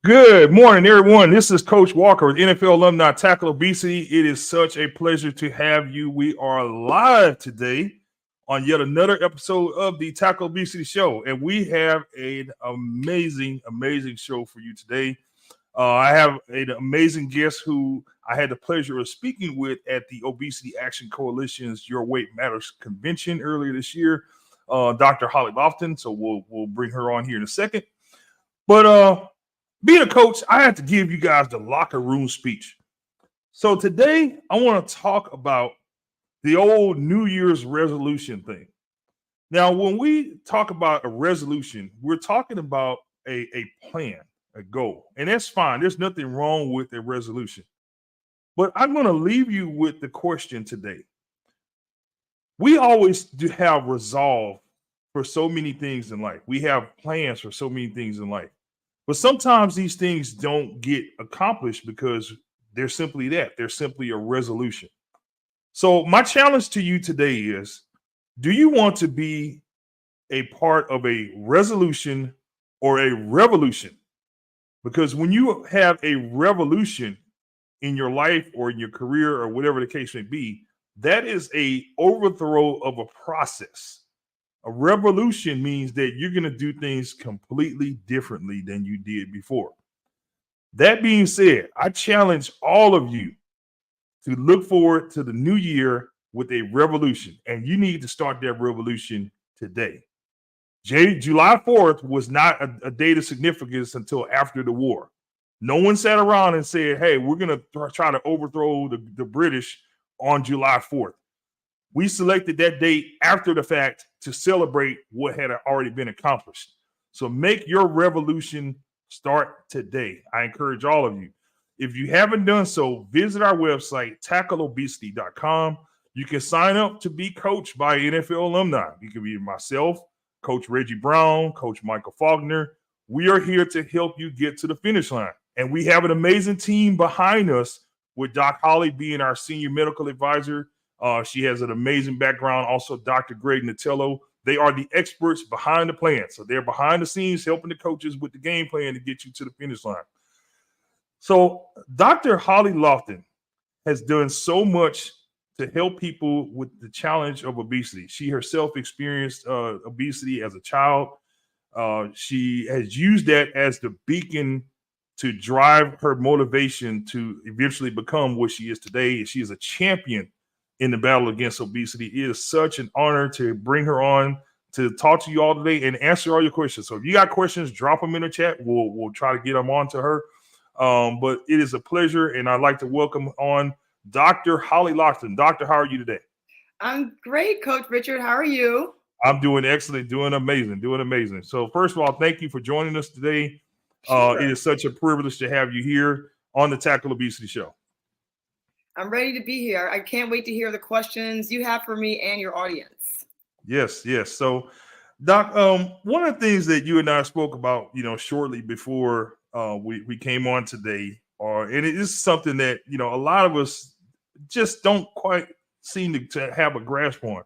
Good morning, everyone. This is Coach Walker with NFL Alumni Tackle Obesity. It is such a pleasure to have you. We are live today on yet another episode of the Tackle Obesity Show, and we have an amazing show for you today. I have an amazing guest who I had the pleasure of speaking with at the Obesity Action Coalition's Your Weight Matters convention earlier this year, Dr. Holly Lofton. So we'll bring her on here in a second. But being a coach, I have to give you guys the locker room speech. So today, I want to talk about the old New Year's resolution thing. Now, when we talk about a resolution, we're talking about a plan, a goal, and that's fine. There's nothing wrong with a resolution. But I'm going to leave you with the question today. We always do have resolve for so many things in life. We have plans for so many things in life. But sometimes these things don't get accomplished because they're simply that. They're simply a resolution. So my challenge to you today is, do you want to be a part of a resolution or a revolution? Because when you have a revolution in your life or in your career or whatever the case may be, that is a overthrow of a process. A revolution means that you're going to do things completely differently than you did before. That being said, I challenge all of you to look forward to the new year with a revolution, and you need to start that revolution today. July 4th was not a date of significance until after the war. No one sat around and said, hey, we're going to try to overthrow the British on July 4th. We selected that date after the fact to celebrate what had already been accomplished. So make your revolution start today. I encourage all of you. If you haven't done so, visit our website, tackleobesity.com. You can sign up to be coached by NFL alumni. You can be myself, Coach Reggie Brown, Coach Michael Faulkner. We are here to help you get to the finish line. And we have an amazing team behind us with Doc Holly being our senior medical advisor. She has an amazing background. Also, Dr. Greg Natello. They are the experts behind the plan. So they're behind the scenes helping the coaches with the game plan to get you to the finish line. So Dr. Holly Lofton has done so much to help people with the challenge of obesity. She herself experienced obesity as a child. She has used that as the beacon to drive her motivation to eventually become what she is today. She is a champion in the battle against obesity. It is such an honor to bring her on to talk to you all today and answer all your questions. So if you got questions, drop them in the chat. We'll try to get them on to her. But it is a pleasure, and I'd like to welcome on Dr. Holly Lofton. Doctor, how are you today? I'm great, Coach Richard. How are you? I'm doing excellent, doing amazing. So first of all, thank you for joining us today. Sure. It is such a privilege to have you here on the Tackle Obesity Show. I'm ready to be here. I can't wait to hear the questions you have for me and your audience. Yes. So, Doc, one of the things that you and I spoke about, shortly before we came on today, and it is something that, a lot of us just don't quite seem to have a grasp on.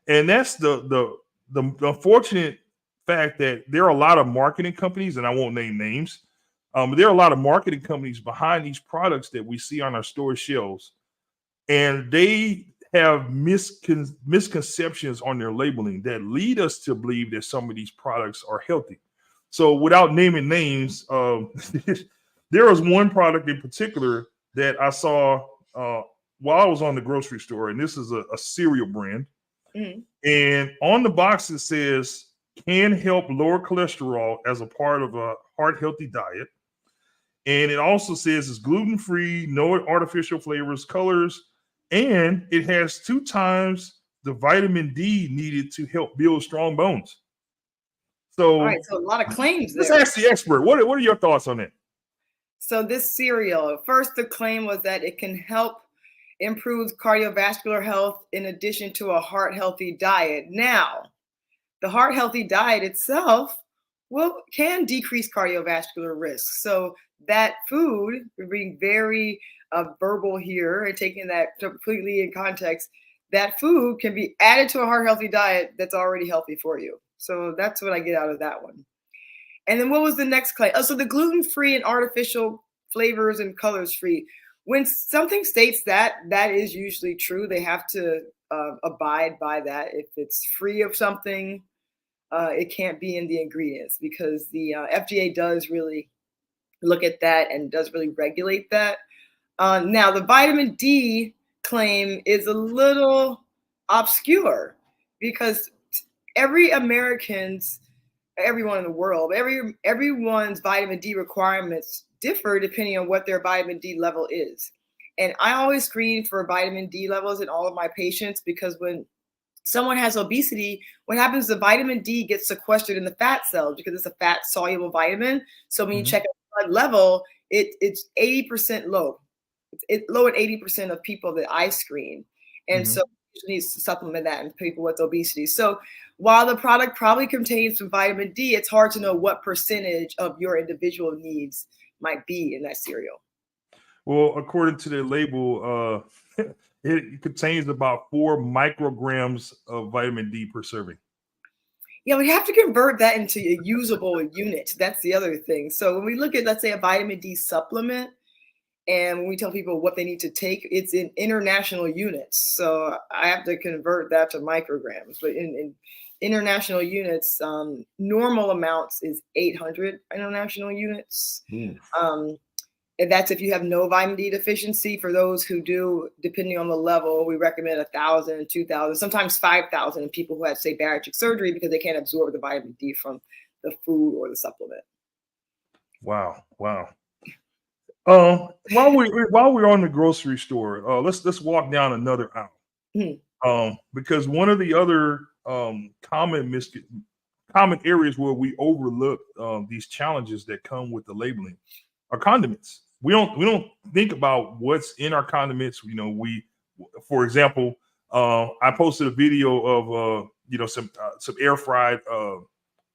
And that's the unfortunate fact that there are a lot of marketing companies, and I won't name names, but there are a lot of marketing companies behind these products that we see on our store shelves, and they have misconceptions on their labeling that lead us to believe that some of these products are healthy. So without naming names, there was one product in particular that I saw while I was on the grocery store, and this is a cereal brand. Mm-hmm. And on the box it says, can help lower cholesterol as a part of a heart-healthy diet. And it also says it's gluten-free, no artificial flavors, colors, and it has 2 times the vitamin D needed to help build strong bones. So, all right, so a lot of claims there. Let's ask the expert. What are your thoughts on that? So this cereal, first the claim was that it can help improve cardiovascular health in addition to a heart-healthy diet. Now, the heart-healthy diet itself can decrease cardiovascular risk. So that food, we're being very verbal here and taking that completely in context, that food can be added to a heart-healthy diet that's already healthy for you. So that's what I get out of that one. And then what was the next claim? Oh, so the gluten-free and artificial flavors and colors free. When something states that, that is usually true. They have to abide by that. If it's free of something, it can't be in the ingredients, because the FDA does really look at that and does really regulate that. Now, the vitamin D claim is a little obscure, because everyone in the world, everyone's vitamin D requirements differ depending on what their vitamin D level is. And I always screen for vitamin D levels in all of my patients, because when someone has obesity, what happens is the vitamin D gets sequestered in the fat cells, because it's a fat soluble vitamin. So when you check a blood level, it's 80% low. It's low at 80% of people that I screen. And so needs to supplement that in people with obesity. So while the product probably contains some vitamin D, it's hard to know what percentage of your individual needs might be in that cereal. Well, according to the label, it contains about 4 micrograms of vitamin D per serving. Yeah, we have to convert that into a usable unit. That's the other thing. So when we look at, let's say, a vitamin D supplement, and when we tell people what they need to take, it's in international units. So I have to convert that to micrograms. But in international units, normal amounts is 800 international units. And that's if you have no vitamin D deficiency. For those who do, depending on the level, we recommend 1,000, 2,000, sometimes 5,000 in people who have, say, bariatric surgery, because they can't absorb the vitamin D from the food or the supplement. Wow. While we're on the grocery store, let's walk down another aisle. Because one of the other common areas where we overlook these challenges that come with the labeling are condiments. We don't think about what's in our condiments. For example, I posted a video of some air fried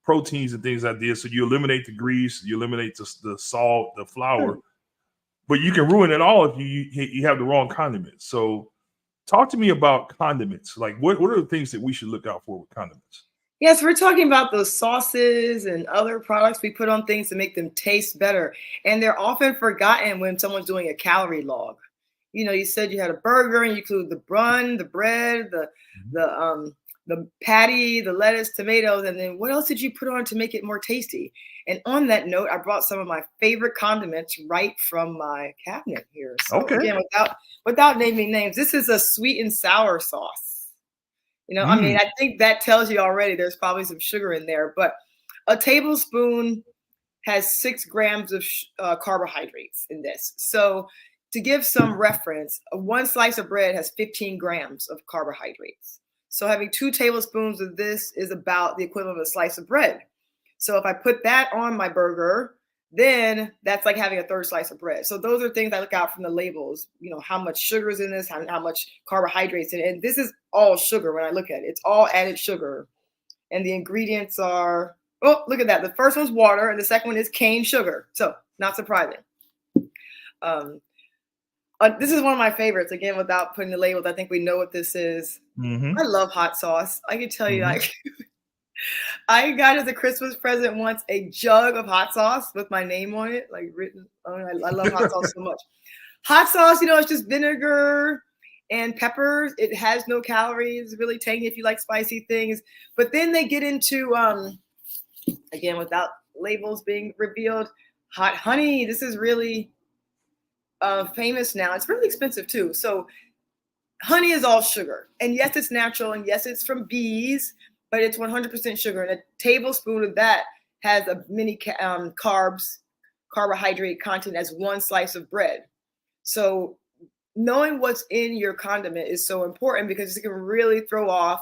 proteins and things like this. So you eliminate the grease, you eliminate the salt, the flour. But you can ruin it all if you have the wrong condiments. So talk to me about condiments. Like, what are the things that we should look out for with condiments? Yes, we're talking about those sauces and other products we put on things to make them taste better. And they're often forgotten when someone's doing a calorie log. You said you had a burger and you include the bun, the bread, the patty, the lettuce, tomatoes, and then what else did you put on to make it more tasty? And on that note, I brought some of my favorite condiments right from my cabinet here. So again, without naming names, this is a sweet and sour sauce. I mean, I think that tells you already there's probably some sugar in there, but a tablespoon has 6 grams of carbohydrates in this. So to give some reference, one slice of bread has 15 grams of carbohydrates. So having 2 tablespoons of this is about the equivalent of a slice of bread. So if I put that on my burger, then that's like having a 3rd slice of bread. So those are things I look out from the labels, how much sugar is in this, how much carbohydrates in it. And this is all sugar when I look at it. It's all added sugar. And the ingredients are, oh, look at that. The first one's water and the second one is cane sugar. So not surprising. This is one of my favorites. Again, without putting the labels, I think we know what this is. I love hot sauce. I can tell you, I got as a Christmas present once a jug of hot sauce with my name on it, like written on it. I love hot sauce so much. Hot sauce, it's just vinegar and peppers. It has no calories, really tangy if you like spicy things. But then they get into, again, without labels being revealed, hot honey. This is really famous now. It's really expensive too. So honey is all sugar. And yes, it's natural. And yes, it's from bees, but it's 100% sugar. And a tablespoon of that has a mini carbohydrate content as 1 slice of bread. So knowing what's in your condiment is so important, because it can really throw off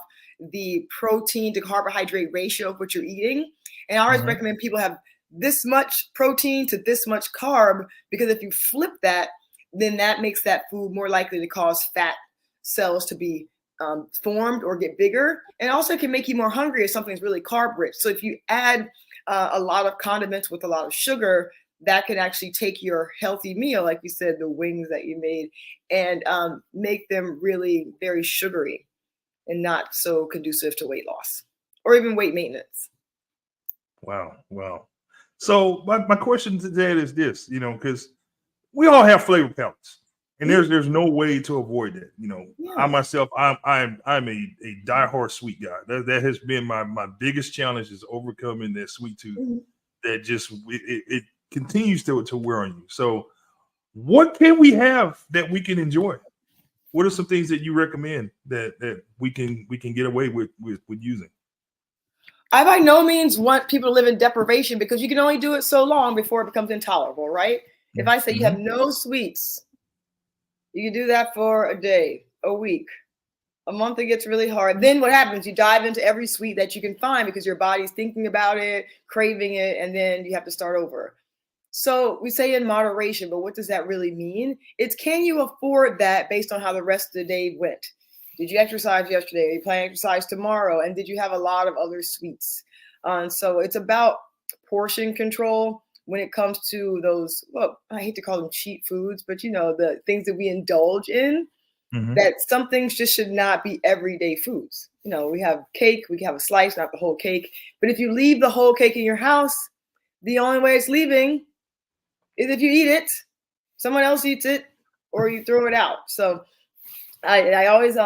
the protein to carbohydrate ratio of what you're eating. And I always recommend people have this much protein to this much carb, because if you flip that, then that makes that food more likely to cause fat cells to be formed or get bigger, and also can make you more hungry if something's really carb rich. So if you add a lot of condiments with a lot of sugar, that can actually take your healthy meal, like you said, the wings that you made, and make them really very sugary and not so conducive to weight loss or even weight maintenance. Wow. So my question to that is this, because we all have flavor palettes, and there's no way to avoid that. I Yeah. myself, I'm a diehard sweet guy. That has been my biggest challenge is overcoming that sweet tooth Mhm. that just it continues to wear on you. So what can we have that we can enjoy? What are some things that you recommend that we can get away with using? I by no means want people to live in deprivation because you can only do it so long before it becomes intolerable, right? If I say you have Mm-hmm. no sweets, you can do that for a day, a week, a month. It gets really hard. Then what happens? You dive into every sweet that you can find because your body's thinking about it, craving it, and then you have to start over. So we say in moderation, but what does that really mean? It's can you afford that based on how the rest of the day went? Did you exercise yesterday? Are you planning to exercise tomorrow? And did you have a lot of other sweets? So it's about portion control when it comes to those, well, I hate to call them cheat foods, but the things that we indulge in, Mm-hmm. that some things just should not be everyday foods. We have cake, we can have a slice, not the whole cake. But if you leave the whole cake in your house, the only way it's leaving is if you eat it, someone else eats it, or you throw it out. So I always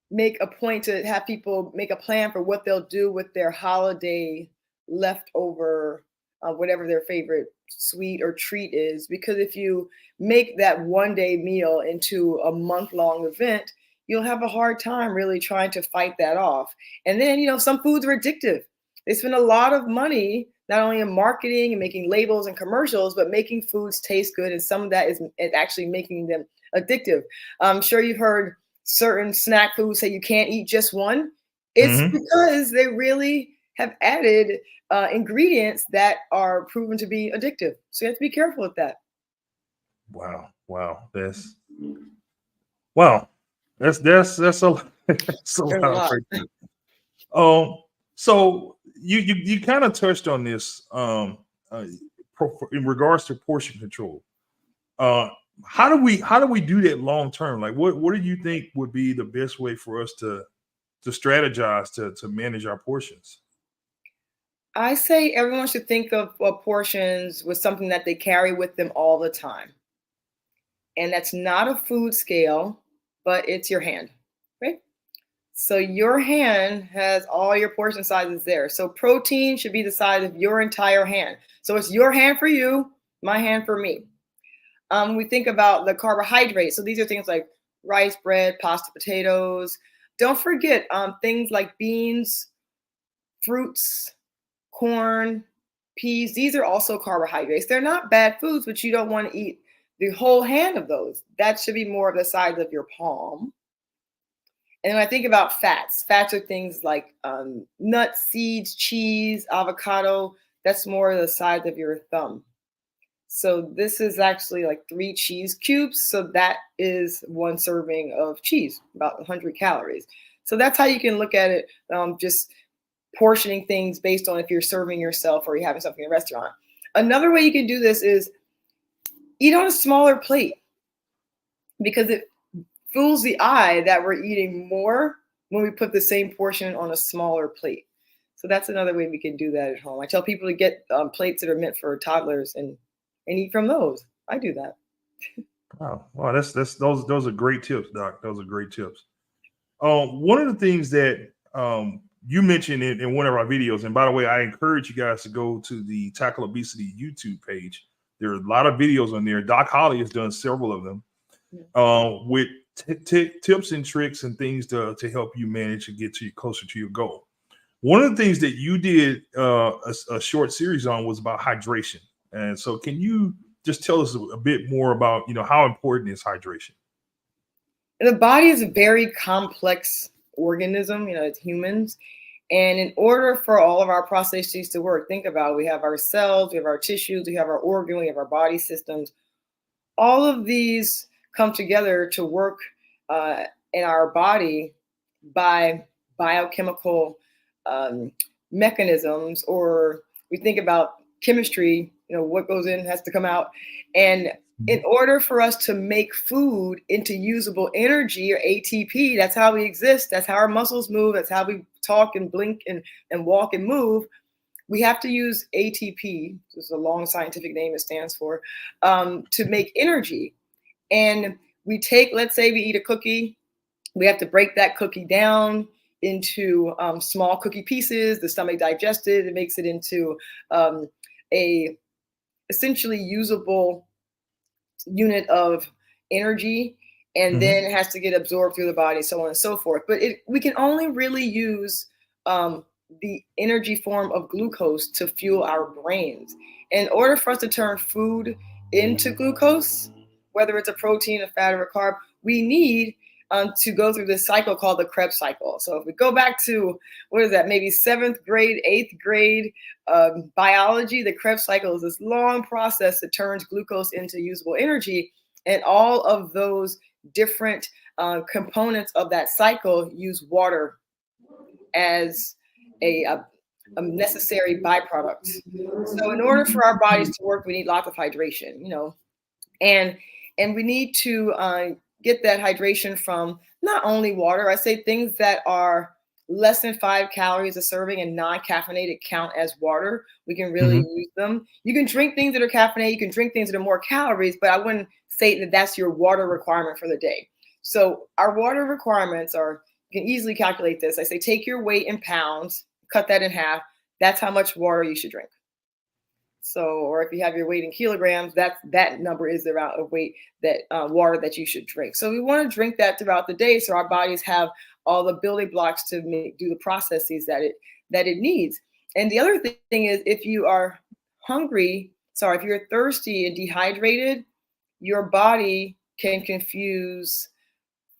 make a point to have people make a plan for what they'll do with their holiday leftover, whatever their favorite sweet or treat is. Because if you make that one day meal into a month-long event, you'll have a hard time really trying to fight that off. And then, some foods are addictive. They spend a lot of money not only in marketing and making labels and commercials, but making foods taste good. And some of that is actually making them addictive. I'm sure you've heard certain snack foods say you can't eat just one. It's Mm-hmm. because they really have added ingredients that are proven to be addictive. So you have to be careful with that. Wow, wow, wow, that's a that's a There's a lot lot. right there. Um, so you kind of touched on this uh, in regards to portion control. Uh, how do we do that long term? Like, what do you think would be the best way for us to strategize to manage our portions? I say everyone should think of portions with something that they carry with them all the time. And that's not a food scale, but it's your hand, right? So your hand has all your portion sizes there. So protein should be the size of your entire hand. So it's your hand for you, my hand for me. We think about the carbohydrates. So these are things like rice, bread, pasta, potatoes. Don't forget things like beans, fruits, corn, peas. These are also carbohydrates. They're not bad foods, but you don't want to eat the whole hand of those. That should be more of the size of your palm. And when I think about fats are things like nuts, seeds, cheese, avocado. That's more the size of your thumb. So this is actually like 3 cheese cubes. So that is one serving of cheese, about 100 calories. So that's how you can look at it, just portioning things based on if you're serving yourself or you're having something in a restaurant. Another way you can do this is eat on a smaller plate because it fools the eye that we're eating more when we put the same portion on a smaller plate. So that's another way we can do that at home. I tell people to get plates that are meant for toddlers and eat from those. I do that. Wow, wow, that's those are great tips, Doc. Those are great tips. One of the things that you mentioned in one of our videos, and by the way, I encourage you guys to go to the Tackle Obesity YouTube page. There are a lot of videos on there. Doc Holly has done several of them with tips and tricks and things to help you manage and get to closer to your goal. One of the things that you did a short series on was about hydration. And so, can you just tell us a bit more about how important is hydration? And the body is a very complex organism, it's humans. And in order for all of our processes to work, think about it, we have our cells, we have our tissues, we have our organ, we have our body systems. All of these come together to work in our body by biochemical um, mechanisms, or we think about chemistry, what goes in has to come out. And in order for us to make food into usable energy or ATP, that's how we exist. That's how our muscles move. That's how we talk and blink and walk and move. we have to use ATP, which is a long scientific name it stands for, to make energy. And we take, let's say we eat a cookie, we have to break that cookie down into small cookie pieces. The stomach digests it, it makes it into a essentially usable unit of energy, and then it has to get absorbed through the body, so on and so forth. But we can only really use the energy form of glucose to fuel our brains. In order for us to turn food into glucose, whether it's a protein, a fat, or a carb, we need to go through this cycle called the Krebs cycle. So if we go back to, what is that, maybe 7th grade, 8th grade biology, the Krebs cycle is this long process that turns glucose into usable energy. And all of those different components of that cycle use water as a necessary byproduct. So in order for our bodies to work, we need lots of hydration, and we need to get that hydration from not only water. I say things that are less than 5 calories a serving and non-caffeinated count as water. We can really use them. You can drink things that are caffeinated. You can drink things that are more calories, but I wouldn't say that that's your water requirement for the day. So our water requirements are, you can easily calculate this. I say take your weight in pounds, cut that in half. That's how much water you should drink. So, or if you have your weight in kilograms, that number is the amount of weight that water that you should drink. So we want to drink that throughout the day, so our bodies have all the building blocks to do the processes that it needs. And the other thing is, if you are if you're thirsty and dehydrated, your body can confuse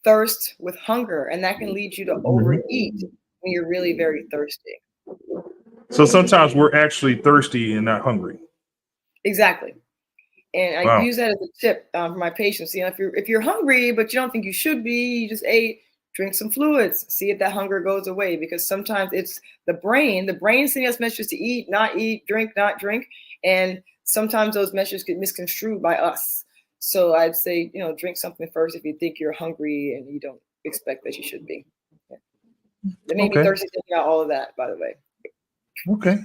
thirst with hunger, and that can lead you to overeat when you're really very thirsty. So sometimes we're actually thirsty and not hungry. Exactly. And I use that as a tip for my patients. If you're hungry, but you don't think you should be, you just ate, drink some fluids, see if that hunger goes away. Because sometimes it's the brain sending us messages to eat, not eat, drink, not drink. And sometimes those messages get misconstrued by us. So I'd say, drink something first if you think you're hungry and you don't expect that you should be. It may be thirsty thinking about all of that, by the way. Okay.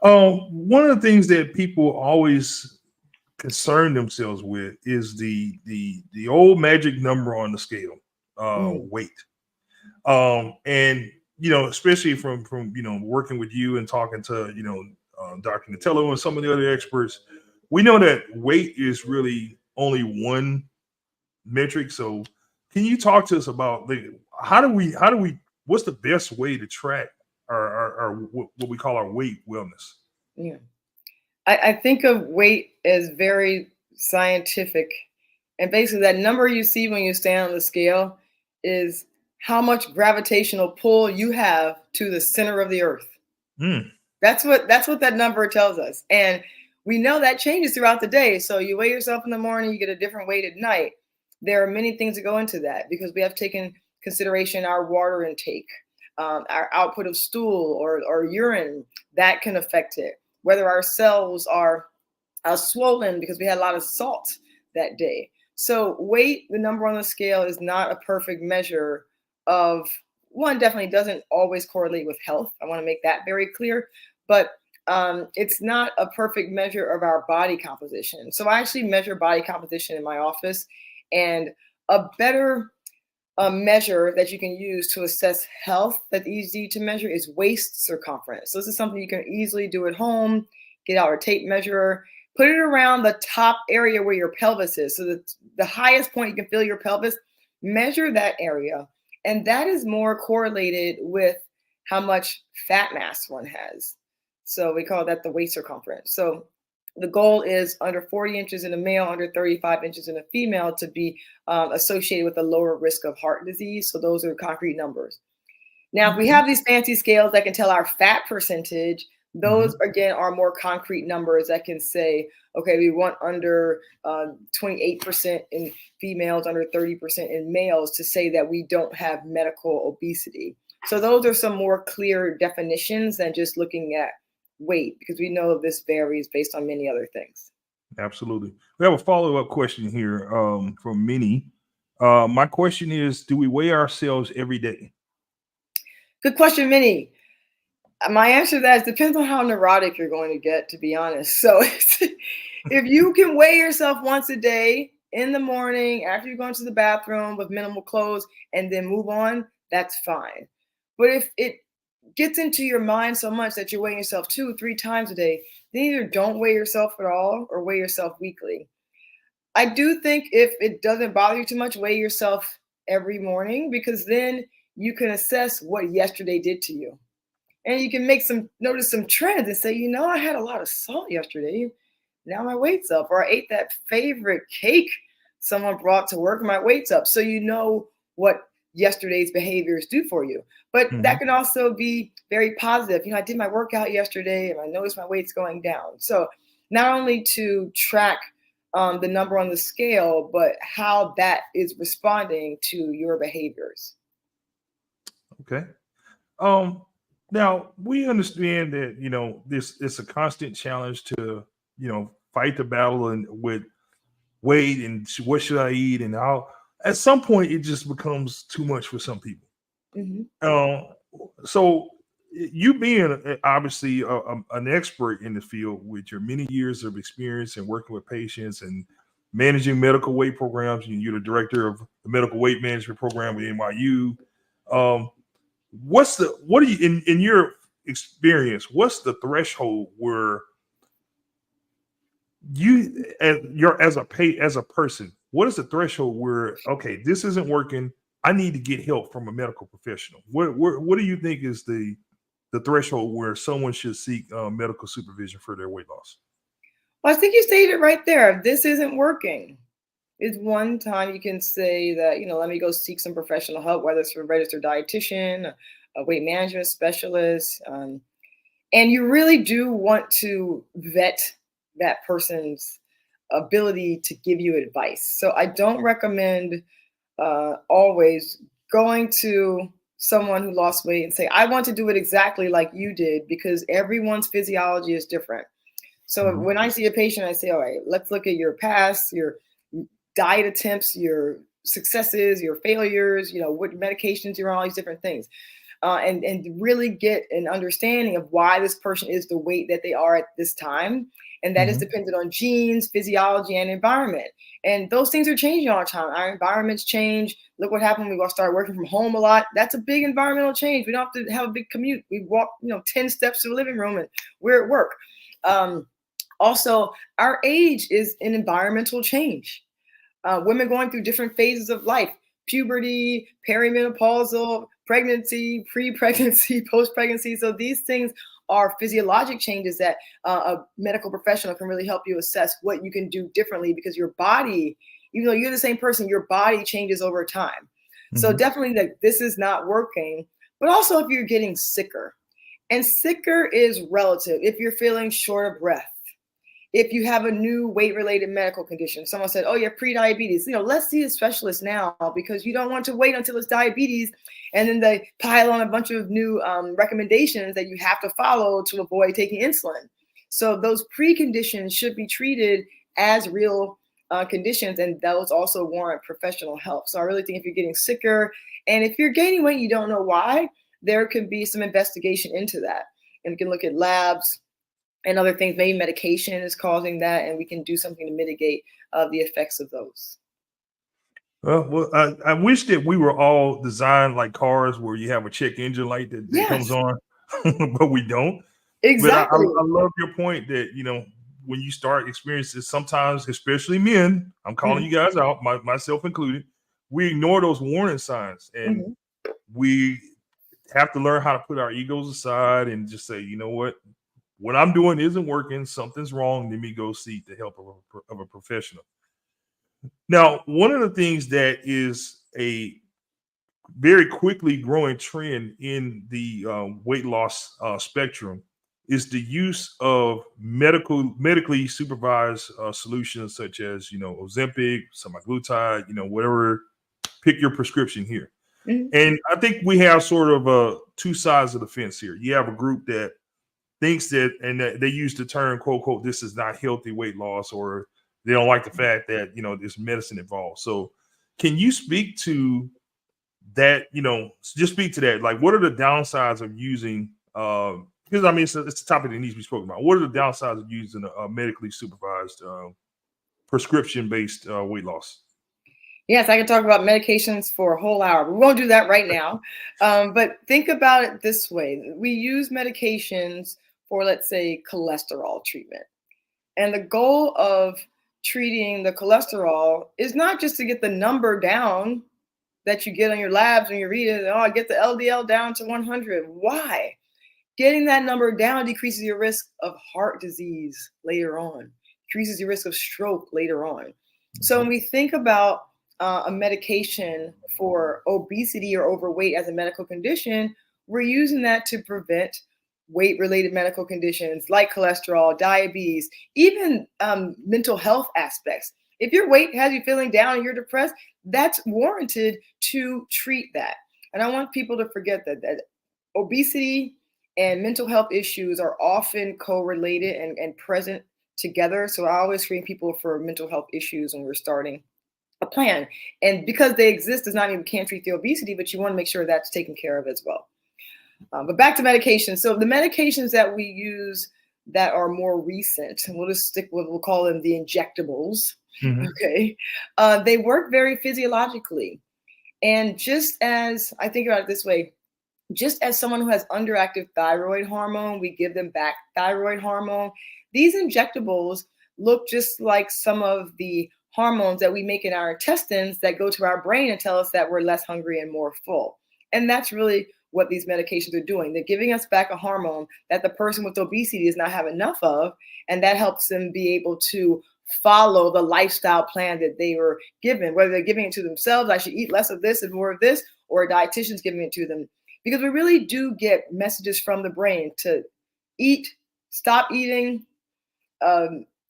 One of the things that people always concern themselves with is the old magic number on the scale, weight. And especially from working with you and talking to Dr. Natello and some of the other experts, we know that weight is really only one metric. So can you talk to us about what's the best way to track our what we call our weight wellness? Yeah. I think of weight as very scientific. And basically that number you see when you stand on the scale is how much gravitational pull you have to the center of the earth. That's what that number tells us. And we know that changes throughout the day. So you weigh yourself in the morning, you get a different weight at night. There are many things that go into that because we have taken consideration our water intake, our output of stool or urine, that can affect it. Whether our cells are swollen because we had a lot of salt that day. So weight, the number on the scale, is not a perfect measure of, one, definitely doesn't always correlate with health. I want to make that very clear. But it's not a perfect measure of our body composition. So I actually measure body composition in my office, and a better measure that you can use to assess health that's easy to measure is waist circumference. So this is something you can easily do at home. Get out a tape measure, put it around the top area where your pelvis is. So the highest point you can feel your pelvis, measure that area. And that is more correlated with how much fat mass one has. So we call that the waist circumference. So the goal is under 40 inches in a male, under 35 inches in a female to be associated with a lower risk of heart disease. So those are concrete numbers. Now, if we have these fancy scales that can tell our fat percentage, those, again, are more concrete numbers that can say, okay, we want under 28% in females, under 30% in males to say that we don't have medical obesity. So those are some more clear definitions than just looking at weight, because we know this varies based on many other things. Absolutely. We have a follow-up question here from Minnie. My question is, do we weigh ourselves every day? Good question, Minnie. My answer to that is depends on how neurotic you're going to get, to be honest. So if you can weigh yourself once a day in the morning after you go into the bathroom with minimal clothes and then move on, that's fine. But if it gets into your mind so much that you're weighing yourself 2 or 3 times a day, then either don't weigh yourself at all or weigh yourself weekly. I do think if it doesn't bother you too much, weigh yourself every morning, because then you can assess what yesterday did to you. And you can notice some trends and say, I had a lot of salt yesterday. Now my weight's up. Or I ate that favorite cake someone brought to work, my weight's up. So you know what yesterday's behaviors do for you. But that can also be very positive. I did my workout yesterday and I noticed my weight's going down. So not only to track the number on the scale, but how that is responding to your behaviors. Okay. Now we understand that this is a constant challenge to fight the battle and with weight and what should I eat and how. At some point, it just becomes too much for some people. So you being obviously an expert in the field with your many years of experience and working with patients and managing medical weight programs, and you're the director of the medical weight management program at NYU. What do you in your experience, what's the threshold where you as a person, what is the threshold where, okay, this isn't working, I need to get help from a medical professional? What do you think is the threshold where someone should seek medical supervision for their weight loss? Well, I think you stated it right there. This isn't working. It's one time you can say that, let me go seek some professional help, whether it's from a registered dietitian, a weight management specialist. And you really do want to vet that person's ability to give you advice. So I don't recommend always going to someone who lost weight and say, I want to do it exactly like you did, because everyone's physiology is different. So when I see a patient, I say, all right, let's look at your past, your diet attempts, your successes, your failures, what medications you're on, all these different things. And really get an understanding of why this person is the weight that they are at this time. And that is dependent on genes, physiology, and environment. And those things are changing all the time. Our environments change. Look what happened when we start working from home a lot. That's a big environmental change. We don't have to have a big commute. We walk, 10 steps to the living room and we're at work. Also, our age is an environmental change. Women going through different phases of life, puberty, perimenopausal, pregnancy, pre-pregnancy, post-pregnancy. So these things are physiologic changes that a medical professional can really help you assess what you can do differently, because your body, even though you're the same person, your body changes over time. So definitely that this is not working, but also if you're getting sicker, and sicker is relative. If you're feeling short of breath, if you have a new weight-related medical condition, someone said, oh, you have pre-diabetes, let's see a specialist now, because you don't want to wait until it's diabetes and then they pile on a bunch of new recommendations that you have to follow to avoid taking insulin. So those preconditions should be treated as real conditions, and those also warrant professional help. So I really think if you're getting sicker and if you're gaining weight, you don't know why, there could be some investigation into that. And we can look at labs and other things. Maybe medication is causing that, and we can do something to mitigate the effects of those. Well, I wish that we were all designed like cars where you have a check engine light that comes on, but we don't. Exactly. But I love your point that, when you start experiencing, sometimes, especially men, I'm calling you guys out, myself included, we ignore those warning signs, and we have to learn how to put our egos aside and just say, you know what I'm doing isn't working, something's wrong, let me go seek the help of a professional. Now, one of the things that is a very quickly growing trend in the weight loss spectrum is the use of medically supervised solutions such as, Ozempic, semaglutide, whatever, pick your prescription here. And I think we have sort of two sides of the fence here. You have a group that thinks that, and that they use the term, quote, quote, this is not healthy weight loss, or they don't like the fact that, there's medicine involved. So can you speak to that, just speak to that? Like, what are the downsides of using because I mean, it's a topic that needs to be spoken about. What are the downsides of using a medically supervised prescription-based weight loss? Yes, I can talk about medications for a whole hour. We won't do that right now. But think about it this way. We use medications for, let's say, cholesterol treatment. And the goal of treating the cholesterol is not just to get the number down that you get on your labs when you read it. Oh, get the LDL down to 100. Why? Getting that number down decreases your risk of heart disease later on, decreases your risk of stroke later on. So when we think about a medication for obesity or overweight as a medical condition, we're using that to prevent weight-related medical conditions like cholesterol, diabetes, even mental health aspects. If your weight has you feeling down and you're depressed, that's warranted to treat that. And I want people to forget that obesity and mental health issues are often correlated and present together. So I always screen people for mental health issues when we're starting a plan. And because they exist does not mean we can't treat the obesity, but you want to make sure that's taken care of as well. But back to medications. So the medications that we use that are more recent, and we'll just stick with, we'll call them the injectables. Okay. They work very physiologically. And just as I think about it this way, just as someone who has underactive thyroid hormone, we give them back thyroid hormone. These injectables look just like some of the hormones that we make in our intestines that go to our brain and tell us that we're less hungry and more full. And that's really what these medications are doing. They're giving us back a hormone that the person with obesity does not have enough of, and that helps them be able to follow the lifestyle plan that they were given, whether they're giving it to themselves, I should eat less of this and more of this, or a dietitian's giving it to them. Because we really do get messages from the brain to eat, stop eating,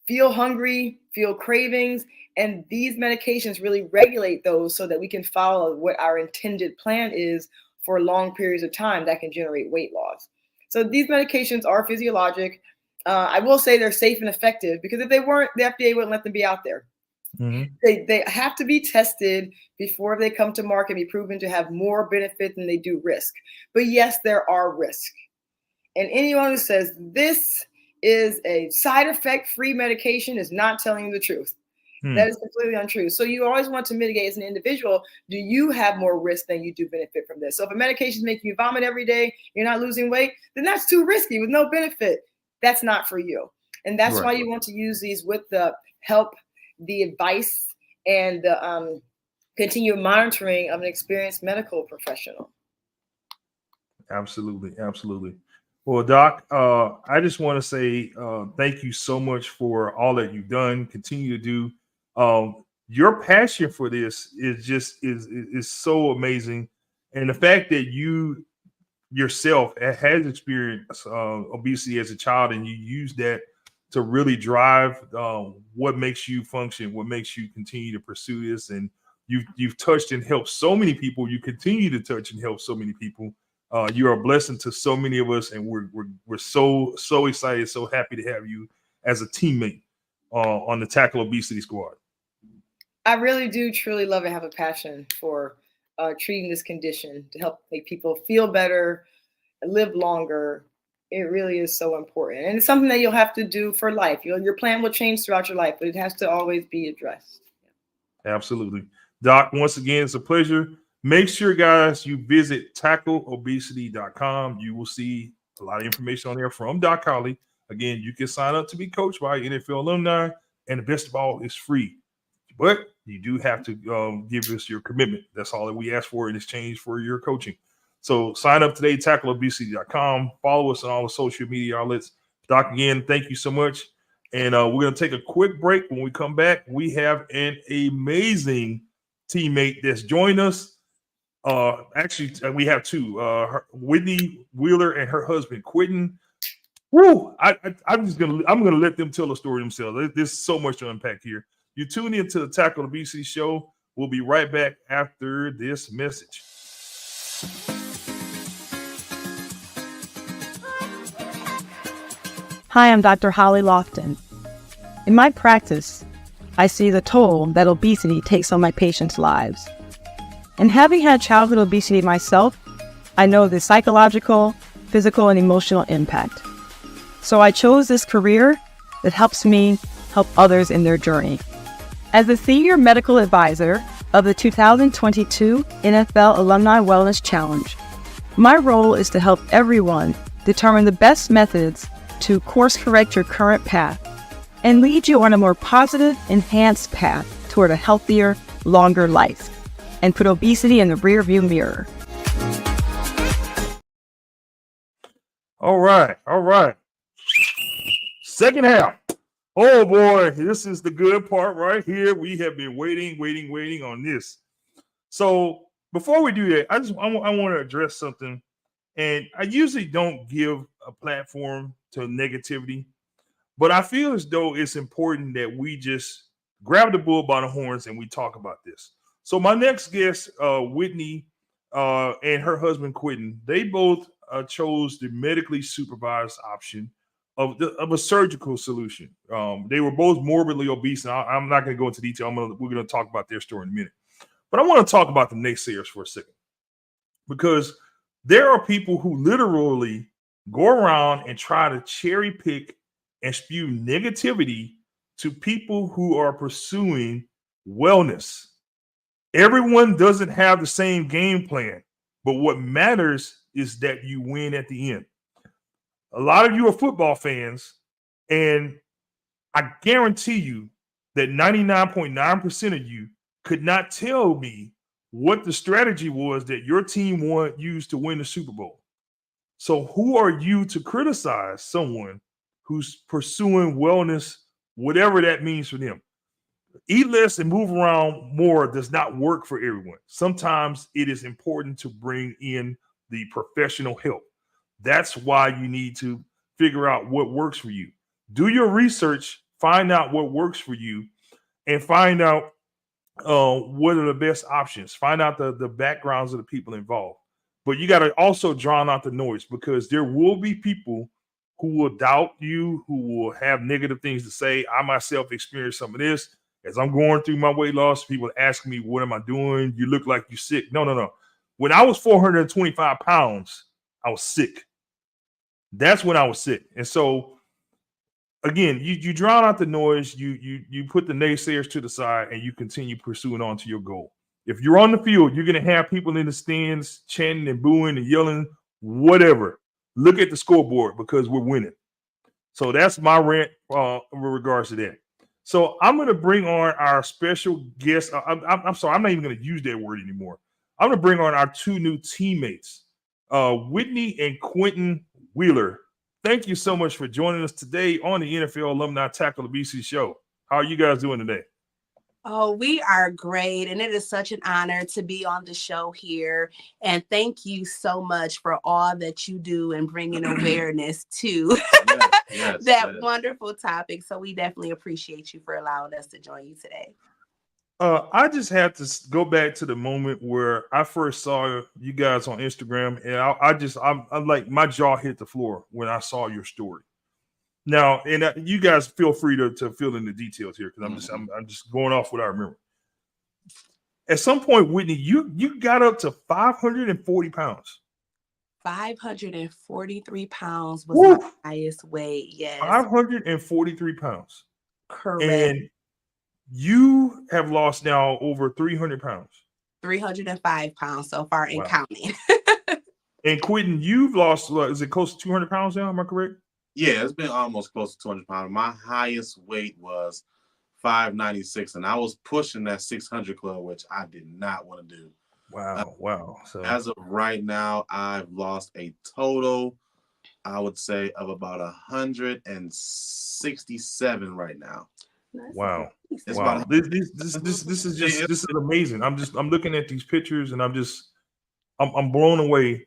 feel hungry, feel cravings. And these medications really regulate those so that we can follow what our intended plan is for long periods of time that can generate weight loss. So these medications are physiologic. I will say they're safe and effective, because if they weren't, the FDA wouldn't let them be out there. They have to be tested before they come to market and be proven to have more benefit than they do risk. But yes, there are risks. And anyone who says this is a side effect free medication is not telling you the truth. That is completely untrue. So you always want to mitigate as an individual. Do you have more risk than you do benefit from this? So if a medication is making you vomit every day, you're not losing weight, then that's too risky with no benefit. That's not for you. And that's why you want to use these with the help, the advice, and the continued monitoring of an experienced medical professional. Absolutely. Absolutely. Well, Doc, I just want to say thank you so much for all that you've done, continue to do. Your passion for this is just is so amazing. And the fact that you yourself has experienced obesity as a child, and you use that to really drive what makes you function, what makes you continue to pursue this. And you've touched and helped so many people. You continue to touch and help so many people. You are a blessing to so many of us, and we're so excited, so happy to have you as a teammate on the Tackle Obesity Squad. I really do truly love and have a passion for treating this condition to help make people feel better, live longer. It really is so important. And it's something that you'll have to do for life. Your plan will change throughout your life, but it has to always be addressed. Absolutely. Doc, once again, it's a pleasure. Make sure, guys, you visit tackleobesity.com. You will see a lot of information on there from Doc Holly. Again, you can sign up to be coached by NFL alumni, and the best of all, is free. But you do have to give us your commitment. That's all that we ask for in exchange for your coaching. So sign up today, tackleobesity.com. Follow us on all the social media outlets. Doc, again, thank you so much. And we're going to take a quick break. When we come back, we have an amazing teammate that's joined us. Actually, we have two, Whitney Wheeler and her husband, Quenton. Woo! I'm gonna let them tell the story themselves. There's so much to unpack here. You tune into the Tackle Obesity Show. We'll be right back after this message. Hi, I'm Dr. Holly Lofton. In my practice, I see the toll that obesity takes on my patients' lives. And having had childhood obesity myself, I know the psychological, physical and emotional impact. So I chose this career that helps me help others in their journey. As the Senior Medical Advisor of the 2022 NFL Alumni Wellness Challenge, my role is to help everyone determine the best methods to course correct your current path and lead you on a more positive, enhanced path toward a healthier, longer life, and put obesity in the rearview mirror. All right. Second half. Oh boy, this is the good part right here. We have been waiting on this. So before we do that, I want to address something. And I usually don't give a platform to negativity, but I feel as though it's important that we just grab the bull by the horns and we talk about this. So my next guest, Whitney and her husband, Quenton, they both chose the medically supervised option of a surgical solution. They were both morbidly obese. And I'm not going to go into detail. We're going to talk about their story in a minute. But I want to talk about the naysayers for a second, because there are people who literally go around and try to cherry pick and spew negativity to people who are pursuing wellness. Everyone doesn't have the same game plan, but what matters is that you win at the end. A lot of you are football fans, and I guarantee you that 99.9% of you could not tell me what the strategy was that your team used to win the Super Bowl. So who are you to criticize someone who's pursuing wellness, whatever that means for them? Eat less and move around more does not work for everyone. Sometimes it is important to bring in the professional help. That's why you need to figure out what works for you. Do your research, find out what works for you, and find out what are the best options. Find out the backgrounds of the people involved. But you got to also drown out the noise, because there will be people who will doubt you, who will have negative things to say. I myself experienced some of this. As I'm going through my weight loss, people ask me, what am I doing? You look like you're sick. No. When I was 425 pounds, I was sick. That's when I was sick. And so, again, you drown out the noise, you put the naysayers to the side, and you continue pursuing on to your goal. If you're on the field, you're going to have people in the stands chanting and booing and yelling, whatever. Look at the scoreboard, because we're winning. So that's my rant with regards to that. So I'm going to bring on our special guest. I'm sorry, I'm not even going to use that word anymore. I'm going to bring on our two new teammates, Whitney and Quentin Wheeler. Thank you so much for joining us today on the NFL Alumni Tackle Obesity Show. How are you guys doing today? Oh, we are great. And it is such an honor to be on the show here. And thank you so much for all that you do and bringing awareness to that wonderful topic. So we definitely appreciate you for allowing us to join you today. I just had to go back to the moment where I first saw you guys on Instagram, and I'm like, my jaw hit the floor when I saw your story. Now, and you guys feel free to fill in the details here, because I'm just going off what I remember. At some point, Whitney, you got up to 540 pounds. 543 pounds was my highest weight. Yes. 543 pounds. Correct. And you have lost now over 300 pounds. 305 pounds so far and counting. And Quentin, you've lost, is it close to 200 pounds now? Am I correct? Yeah, it's been almost close to 200 pounds. My highest weight was 596, and I was pushing that 600 club, which I did not want to do. Wow. So as of right now, I've lost a total, I would say, of about 167 right now. Wow. This is amazing. I'm looking at these pictures, and I'm blown away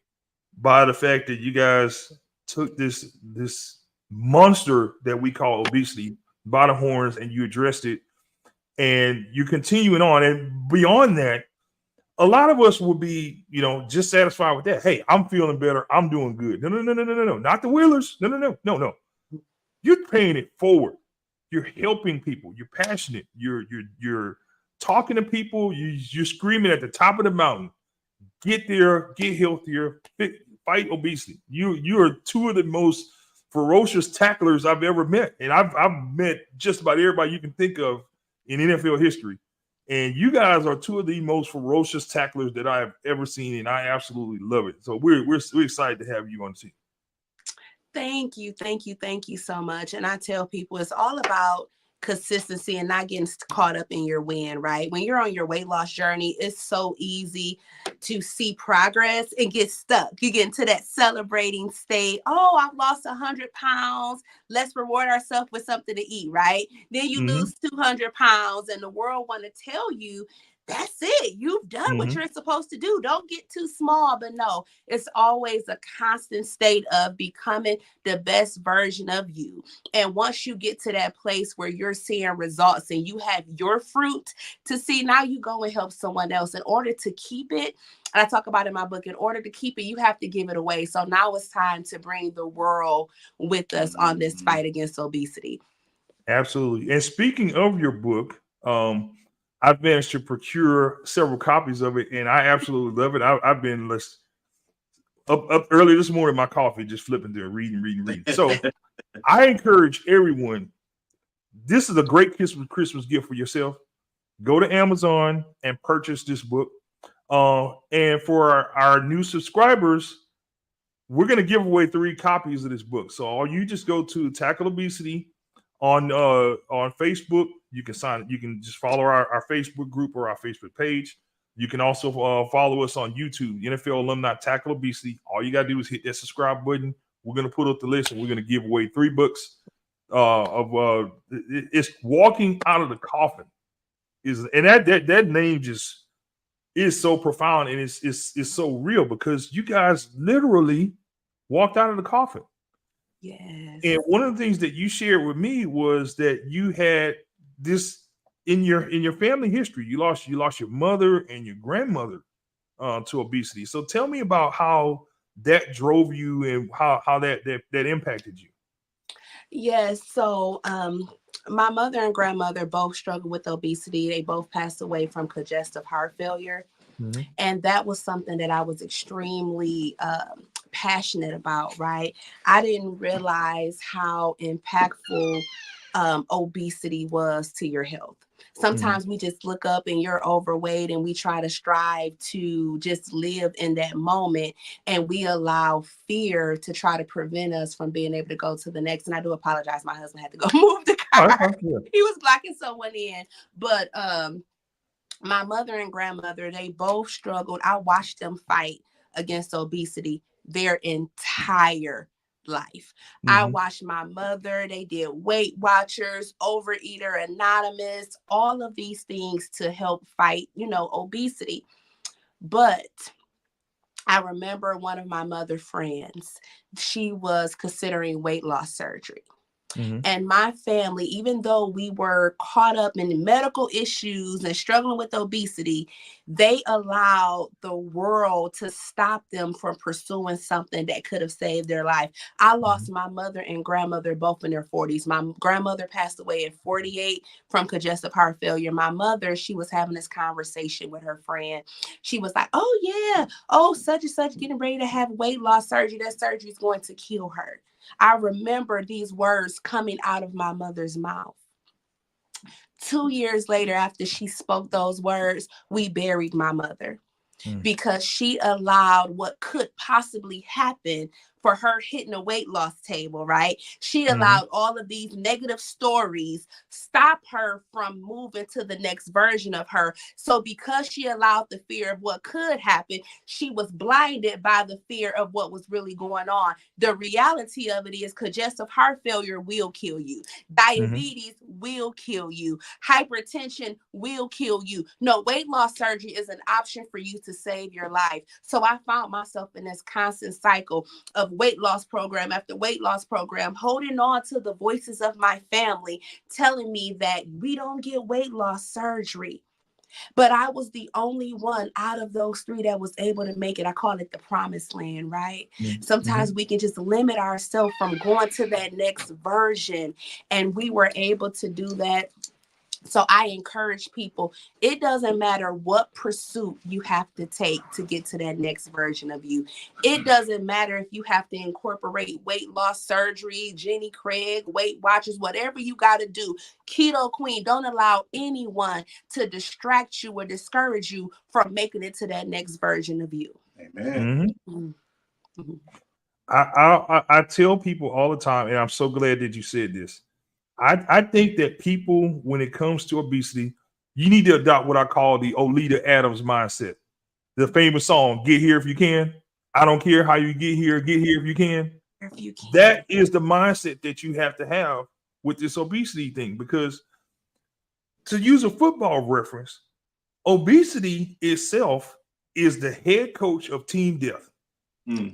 by the fact that you guys took this monster that we call obesity by the horns, and you addressed it, and you're continuing on. And beyond that, a lot of us will be, just satisfied with that. Hey, I'm feeling better. I'm doing good. No. Not the Wheelers. No. You're paying it forward. You're helping people. You're passionate. You're talking to people. You're screaming at the top of the mountain. Get there. Get healthier. fight obesity. You are two of the most ferocious tacklers I've ever met, and I've met just about everybody you can think of in NFL history. And you guys are two of the most ferocious tacklers that I have ever seen, and I absolutely love it. So we're excited to have you on the team. Thank you, thank you, thank you so much. And I tell people it's all about consistency and not getting caught up in your win, right? When you're on your weight loss journey, it's so easy to see progress and get stuck. You get into that celebrating state. Oh, I've lost 100 pounds. Let's reward ourselves with something to eat, right? Then you lose 200 pounds and the world want to tell you, that's it. You've done what you're supposed to do. Don't get too small. But no, it's always a constant state of becoming the best version of you. And once you get to that place where you're seeing results and you have your fruit to see, now you go and help someone else. In order to keep it, and I talk about in my book, in order to keep it, you have to give it away. So now it's time to bring the world with us on this fight against obesity. Absolutely. And speaking of your book, I've managed to procure several copies of it, and I absolutely love it. I've been up early this morning, my coffee, just flipping through, reading. So I encourage everyone, this is a great Christmas gift for yourself. Go to Amazon and purchase this book. And for our new subscribers, we're going to give away 3 copies of this book. So you just go to Tackle Obesity on Facebook. You can just follow our Facebook group or our Facebook page. You can also follow us on YouTube, NFL Alumni Tackle Obesity. All you got to do is hit that subscribe button. We're going to put up the list and we're going to give away 3 books it's Walking Out of the Coffin. And that name just is so profound, and it's so real because you guys literally walked out of the coffin. Yes. And one of the things that you shared with me was that you had this in your family history. You lost your mother and your grandmother to obesity. So tell me about how that drove you and how that impacted you. Yes. So my mother and grandmother both struggled with obesity. They both passed away from congestive heart failure. Mm-hmm. And that was something that I was extremely passionate about, right? I didn't realize how impactful obesity was to your health. Sometimes we just look up and you're overweight and we try to strive to just live in that moment, and we allow fear to try to prevent us from being able to go to the next. And I do apologize. My husband had to go move the car. He was blocking someone in. But my mother and grandmother, they both struggled. I watched them fight against obesity their entire life. I watched my mother. They did Weight Watchers, Overeater Anonymous, all of these things to help fight, obesity. But I remember one of my mother friends, she was considering weight loss surgery. And my family, even though we were caught up in medical issues and struggling with obesity, they allowed the world to stop them from pursuing something that could have saved their life. I lost my mother and grandmother both in their 40s. My grandmother passed away at 48 from congestive heart failure. My mother, she was having this conversation with her friend. She was like, oh yeah, such and such getting ready to have weight loss surgery. That surgery is going to kill her. I remember these words coming out of my mother's mouth. 2 years later, after she spoke those words, we buried my mother because she allowed what could possibly happen for her hitting a weight loss table, right? She allowed all of these negative stories stop her from moving to the next version of her. So because she allowed the fear of what could happen, she was blinded by the fear of what was really going on. The reality of it is congestive heart failure will kill you. Diabetes will kill you. Hypertension will kill you. No, weight loss surgery is an option for you to save your life. So I found myself in this constant cycle of weight loss program after weight loss program, holding on to the voices of my family, telling me that we don't get weight loss surgery. But I was the only one out of those 3 that was able to make it. I call it the promised land, right? Sometimes we can just limit ourselves from going to that next version. And we were able to do that So I encourage people, it doesn't matter what pursuit you have to take to get to that next version of you. It doesn't matter if you have to incorporate weight loss surgery, Jenny Craig, Weight Watchers, whatever you got to do. Keto Queen, don't allow anyone to distract you or discourage you from making it to that next version of you. Amen. Mm-hmm. Mm-hmm. I tell people all the time, and I'm so glad that you said this. I think that people, when it comes to obesity, you need to adopt what I call the Oleta Adams mindset. The famous song, "Get Here If You Can." I don't care how you get here if you can. If you can. That is the mindset that you have to have with this obesity thing, because to use a football reference, obesity itself is the head coach of Team Death.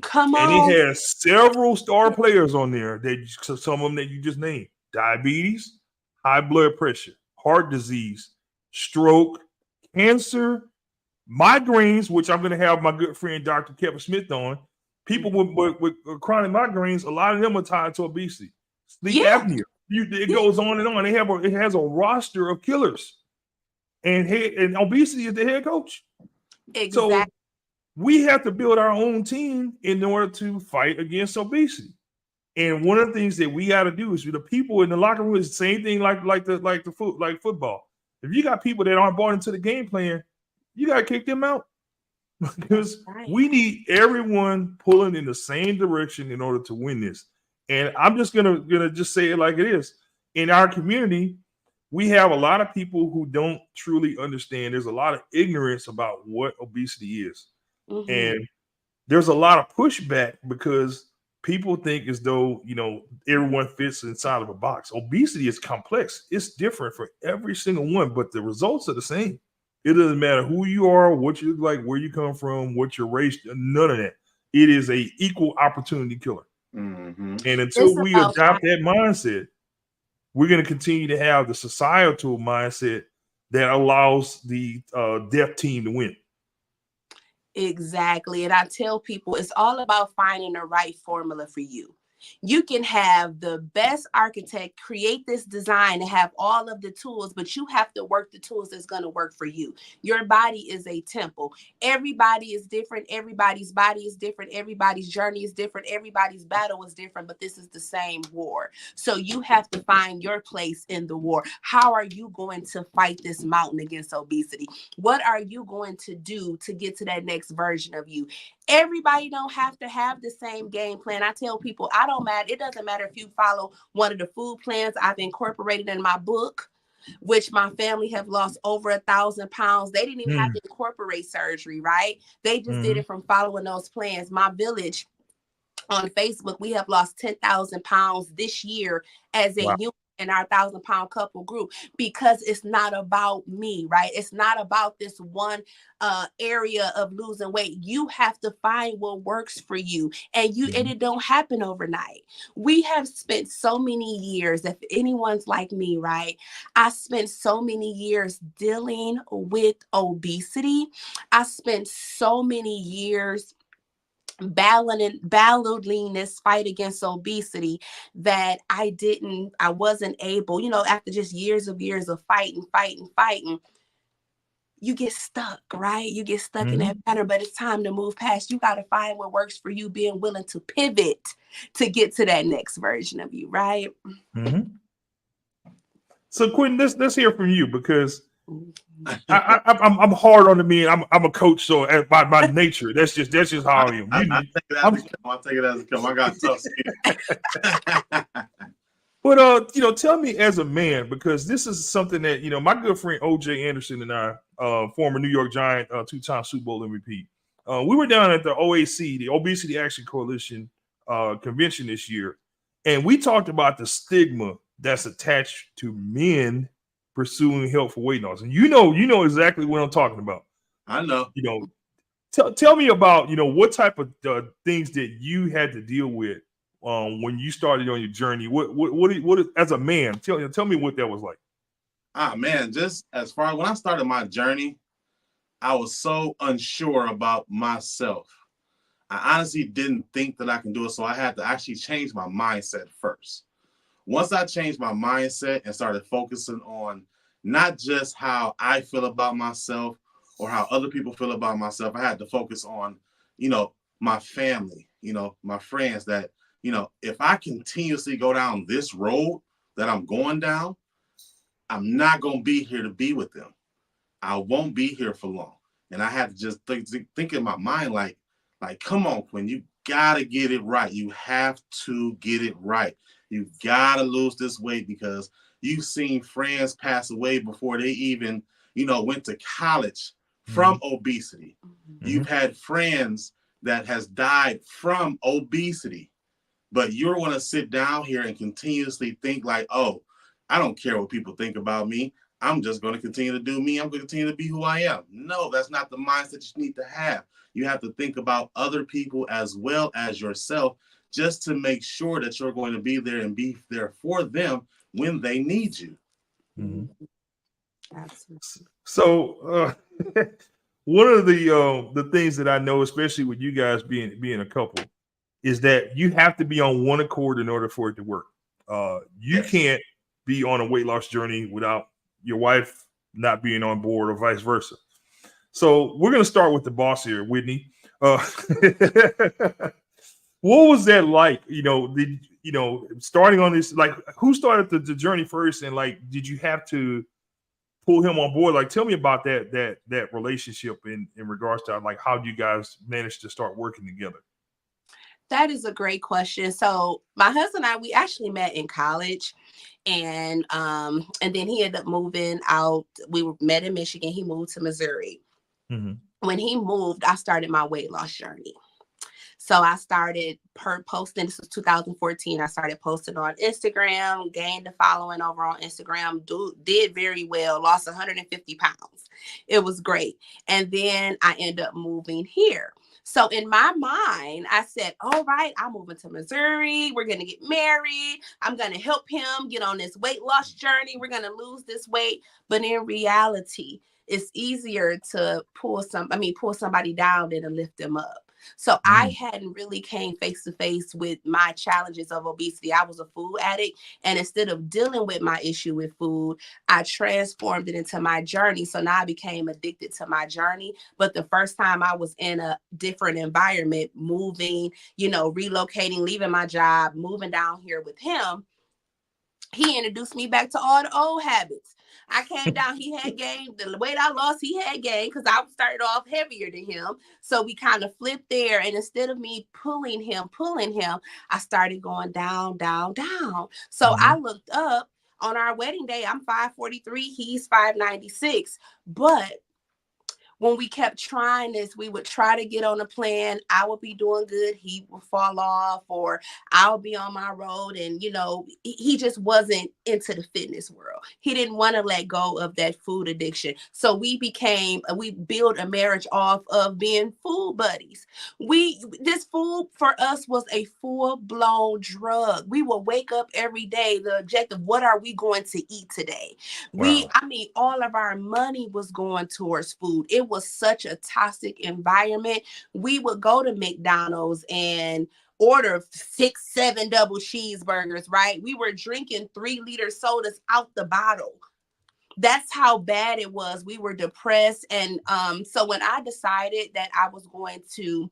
Come on. And it has several star players on there, that some of them that you just named: diabetes, high blood pressure, heart disease, stroke, cancer, migraines, which I'm going to have my good friend Dr. Kevin Smith on. People with chronic migraines, a lot of them are tied to obesity. Sleep apnea. It goes on and on. It has a roster of killers, and obesity is the head coach. Exactly. So we have to build our own team in order to fight against obesity. And one of the things that we got to do is, the people in the locker room, is the same thing like football. If you got people that aren't bought into the game plan, you got to kick them out, because we need everyone pulling in the same direction in order to win this. And I'm just gonna just say it like it is. In our community, we have a lot of people who don't truly understand. There's a lot of ignorance about what obesity is. Mm-hmm. And there's a lot of pushback because people think as though, everyone fits inside of a box. Obesity is complex. It's different for every single one, but the results are the same. It doesn't matter who you are, what you look like, where you come from, what your race, none of that. It is a equal opportunity killer. Mm-hmm. And until we adopt that mindset, we're going to continue to have the societal mindset that allows the deaf team to win. Exactly. And I tell people, it's all about finding the right formula for you. You can have the best architect create this design and have all of the tools, but you have to work the tools that's going to work for you. Your body is a temple. Everybody is different. Everybody's body is different. Everybody's journey is different. Everybody's battle is different, but this is the same war. So you have to find your place in the war. How are you going to fight this mountain against obesity? What are you going to do to get to that next version of you? Everybody don't have to have the same game plan. I tell people, it doesn't matter if you follow one of the food plans I've incorporated in my book, which my family have lost over 1,000 pounds. They didn't even have to incorporate surgery, right? They just did it from following those plans. My village on Facebook, we have lost 10,000 pounds this year as a unit in our 1,000-pound couple group, because it's not about me, right? It's not about this one area of losing weight. You have to find what works for you, and it don't happen overnight. We have spent so many years, if anyone's like me, right? I spent so many years dealing with obesity. I spent so many years battling this fight against obesity that I wasn't able, after just years of fighting, you get stuck, right? You get stuck in that pattern, but it's time to move past. You got to find what works for you, being willing to pivot to get to that next version of you, right? Mm-hmm. So Quenton, let's hear from you, because I'm hard on the men. I'm a coach, so by my nature, that's just how I am. I take it as it comes. I got tough skin. But tell me as a man, because this is something that my good friend OJ Anderson and I, former New York Giant, 2-time Super Bowl MVP, we were down at the OAC, the Obesity Action Coalition convention this year, and we talked about the stigma that's attached to men pursuing health for weight loss. And you know exactly what I'm talking about. I know. Tell me about what type of things that you had to deal with when you started on your journey. What as a man, tell me what that was like. Man, just as far as when I started my journey, I was so unsure about myself. I honestly didn't think that I can do it, so I had to actually change my mindset first. Once I changed my mindset and started focusing on not just how I feel about myself or how other people feel about myself. I had to focus on, my family, my friends, that, if I continuously go down this road that I'm going down, I'm not going to be here to be with them. I won't be here for long. And I had to just think in my mind, like, come on, Quinn, you got to get it right. You have to get it right. You got to lose this weight, because you've seen friends pass away before they even, went to college from obesity. You've had friends that has died from obesity, but you're going to sit down here and continuously think like, oh, I don't care what people think about me. I'm just going to continue to do me. I'm going to continue to be who I am. No, that's not the mindset you need to have. You have to think about other people as well as yourself, just to make sure that you're going to be there and be there for them when they need you. Absolutely. So one of the things that I know, especially with you guys being a couple, is that you have to be on one accord in order for it to work. You can't be on a weight loss journey without your wife not being on board, or vice versa. So we're going to start with the boss here, Whitney. What was that like? Starting on this, like, who started the journey first, and like, did you have to pull him on board? Like, tell me about that relationship in regards to, like, how you guys managed to start working together. That is a great question. So my husband and I, we actually met in college, and then he ended up moving out. We met in Michigan. He moved to Missouri. When he moved, I started my weight loss journey. So I started posting. This was 2014. I started posting on Instagram, gained a following over on Instagram, did very well, lost 150 pounds. It was great. And then I ended up moving here. So in my mind, I said, all right, I'm moving to Missouri. We're going to get married. I'm going to help him get on this weight loss journey. We're going to lose this weight. But in reality, it's easier to pull somebody down than to lift them up. So I hadn't really came face to face with my challenges of obesity. I was a food addict. And instead of dealing with my issue with food, I transformed it into my journey. So now I became addicted to my journey. But the first time I was in a different environment, moving, relocating, leaving my job, moving down here with him, he introduced me back to all the old habits. I came down, he had gained. The weight I lost, he had gained, because I started off heavier than him. So we kind of flipped there. And instead of me pulling him, I started going down, down, down. So I looked up. On our wedding day, I'm 5'43", he's 5'96". But when we kept trying this, we would try to get on a plan. I would be doing good. He would fall off, or I would be on my road. And, he just wasn't into the fitness world. He didn't want to let go of that food addiction. So we built a marriage off of being food buddies. This food for us was a full-blown drug. We would wake up every day. The objective, what are we going to eat today? Wow. All of our money was going towards food. It was such a toxic environment. We would go to McDonald's and order 6-7 double cheeseburgers, right? We were drinking 3-liter sodas out the bottle. That's how bad it was. We were depressed. And so when I decided that I was going to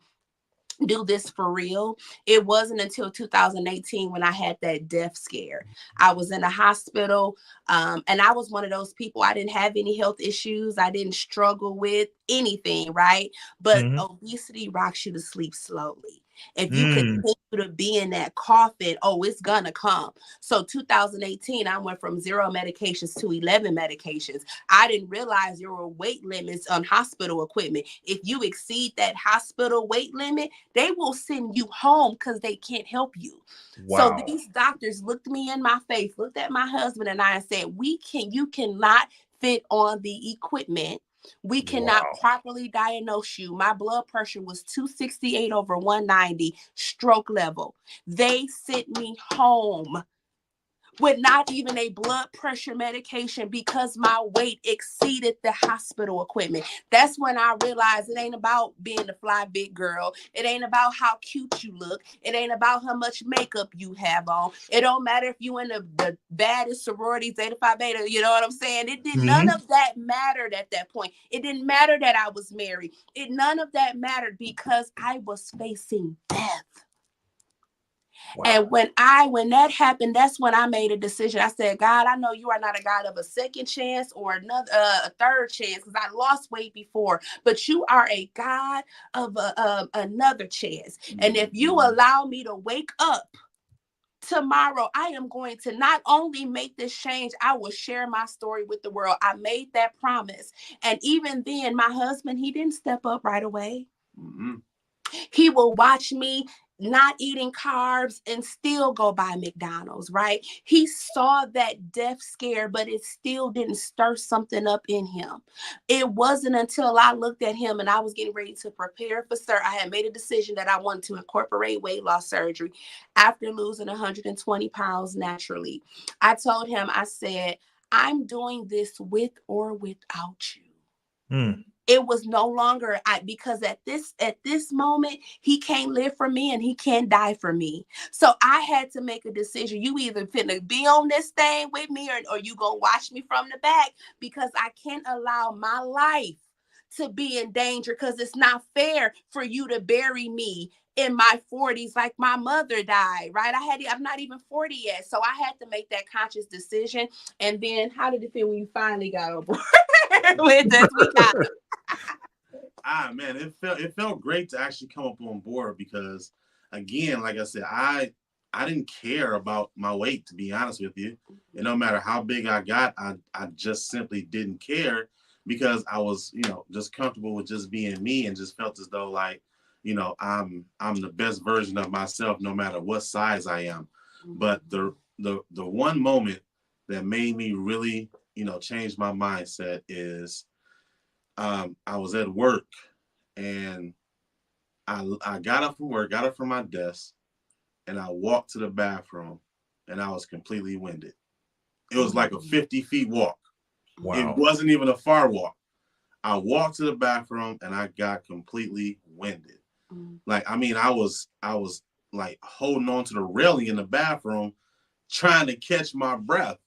do this for real, it wasn't until 2018 when I had that death scare. I was in a hospital, and I was one of those people. I didn't have any health issues. I didn't struggle with anything, right? But obesity rocks you to sleep slowly. If you continue to be in that coffin, it's gonna come. So 2018, I went from 0 medications to 11 medications. I didn't realize there were weight limits on hospital equipment. If you exceed that hospital weight limit, they will send you home because they can't help you. Wow. So these doctors looked me in my face, looked at my husband and I, and said, you cannot fit on the equipment. We cannot properly diagnose you. My blood pressure was 268 over 190, stroke level. They sent me home with not even a blood pressure medication because my weight exceeded the hospital equipment. That's when I realized it ain't about being the fly big girl. It ain't about how cute you look. It ain't about how much makeup you have on. It don't matter if you in the baddest sorority, Zeta Phi Beta, you know what I'm saying? It did none of that mattered at that point. It didn't matter that I was married. None of that mattered because I was facing death. Wow. And when that happened, that's when I made a decision. I said, God, I know you are not a God of a second chance or a third chance, because I lost weight before, but you are a God of another chance. And if you allow me to wake up tomorrow, I am going to not only make this change, I will share my story with the world. I made that promise. And even then, my husband, he didn't step up right away. Mm-hmm. He will watch me not eating carbs and still go by McDonald's, right? He saw that death scare, but it still didn't stir something up in him. It wasn't until I looked at him and I was getting ready to prepare for I had made a decision that I wanted to incorporate weight loss surgery after losing 120 pounds naturally. I told him, I said, I'm doing this with or without you. It was no longer because at this moment, he can't live for me and he can't die for me. So I had to make a decision. You either finna be on this thing with me or you gonna watch me from the back, because I can't allow my life to be in danger, because it's not fair for you to bury me in my 40s like my mother died, right? I'm not even 40 yet. So I had to make that conscious decision. And then how did it feel when you finally got on board with this? We got Man, it felt great to actually come up on board, because again, like I said, I didn't care about my weight, to be honest with you. And no matter how big I got, I just simply didn't care, because I was, just comfortable with just being me, and just felt as though like, I'm the best version of myself no matter what size I am. But the one moment that made me really, change my mindset is I was at work, and I got up from work, got up from my desk, and I walked to the bathroom, and I was completely winded. It was like a 50 feet walk. Wow. It wasn't even a far walk. I walked to the bathroom and I got completely winded. Like, I mean, I was like holding on to the railing in the bathroom, trying to catch my breath.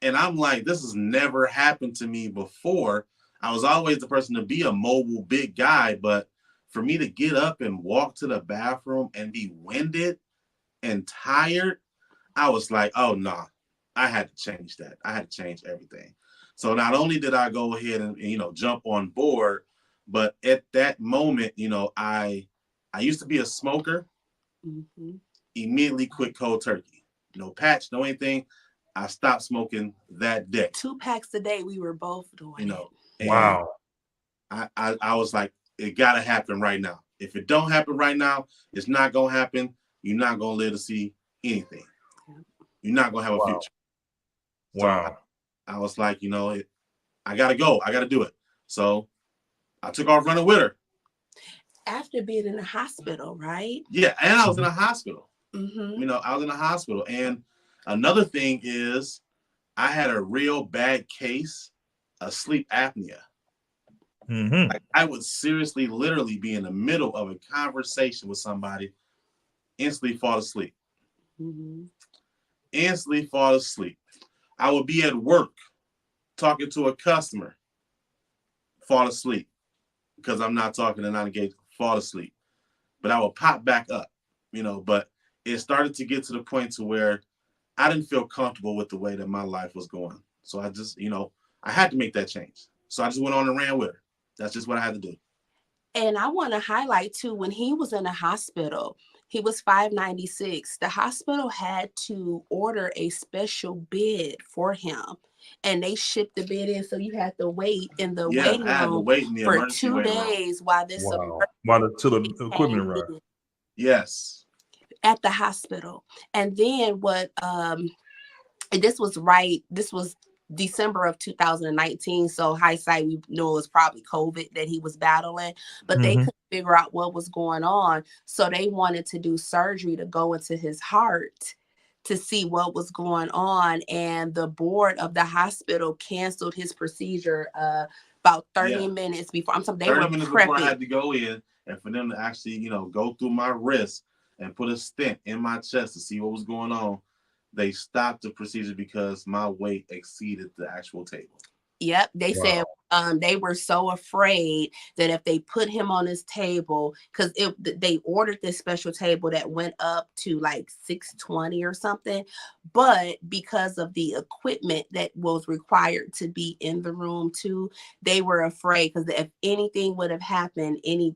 And I'm like, this has never happened to me before. I was always the person to be a mobile, big guy, but for me to get up and walk to the bathroom and be winded and tired, I was like, oh, no, I had to change that. I had to change everything. So not only did I go ahead and jump on board, but at that moment, I used to be a smoker, immediately quit cold turkey. No patch, no anything. I stopped smoking that day. 2 packs a day, we were both doing it. Wow. I was like, it got to happen right now. If it don't happen right now, it's not going to happen. You're not going to live to see anything. You're not going to have a future. Wow. So I was like, I got to go. I got to do it. So I took off running with her. After being in the hospital, right? Yeah, and I was in a hospital. I was in a hospital. And another thing is I had a real bad case of sleep apnea. Like, I would seriously, literally be in the middle of a conversation with somebody, instantly fall asleep. Instantly fall asleep. I would be at work talking to a customer, fall asleep, because I'm not talking and not engaged, fall asleep. But I would pop back up, but it started to get to the point to where I didn't feel comfortable with the way that my life was going. So I just, I had to make that change. So I just went on and ran with her. That's just what I had to do. And I want to highlight too, when he was in the hospital, he was 596. The hospital had to order a special bed for him, and they shipped the bed in. So you had to wait in the waiting room for 2 days while this till the equipment arrived. Yes. At the hospital. And then this was December of 2019. So hindsight, we know it was probably COVID that he was battling, but they couldn't figure out what was going on. So they wanted to do surgery to go into his heart to see what was going on. And the board of the hospital canceled his procedure about 30 minutes before. I'm sorry, they 30 were minutes prepping. before I had to go in, and for them to actually, go through my wrist and put a stent in my chest to see what was going on, they stopped the procedure because my weight exceeded the actual table. Yep. They said they were so afraid that if they put him on this table, because they ordered this special table that went up to like 620 or something. But because of the equipment that was required to be in the room too, they were afraid because if anything would have happened, any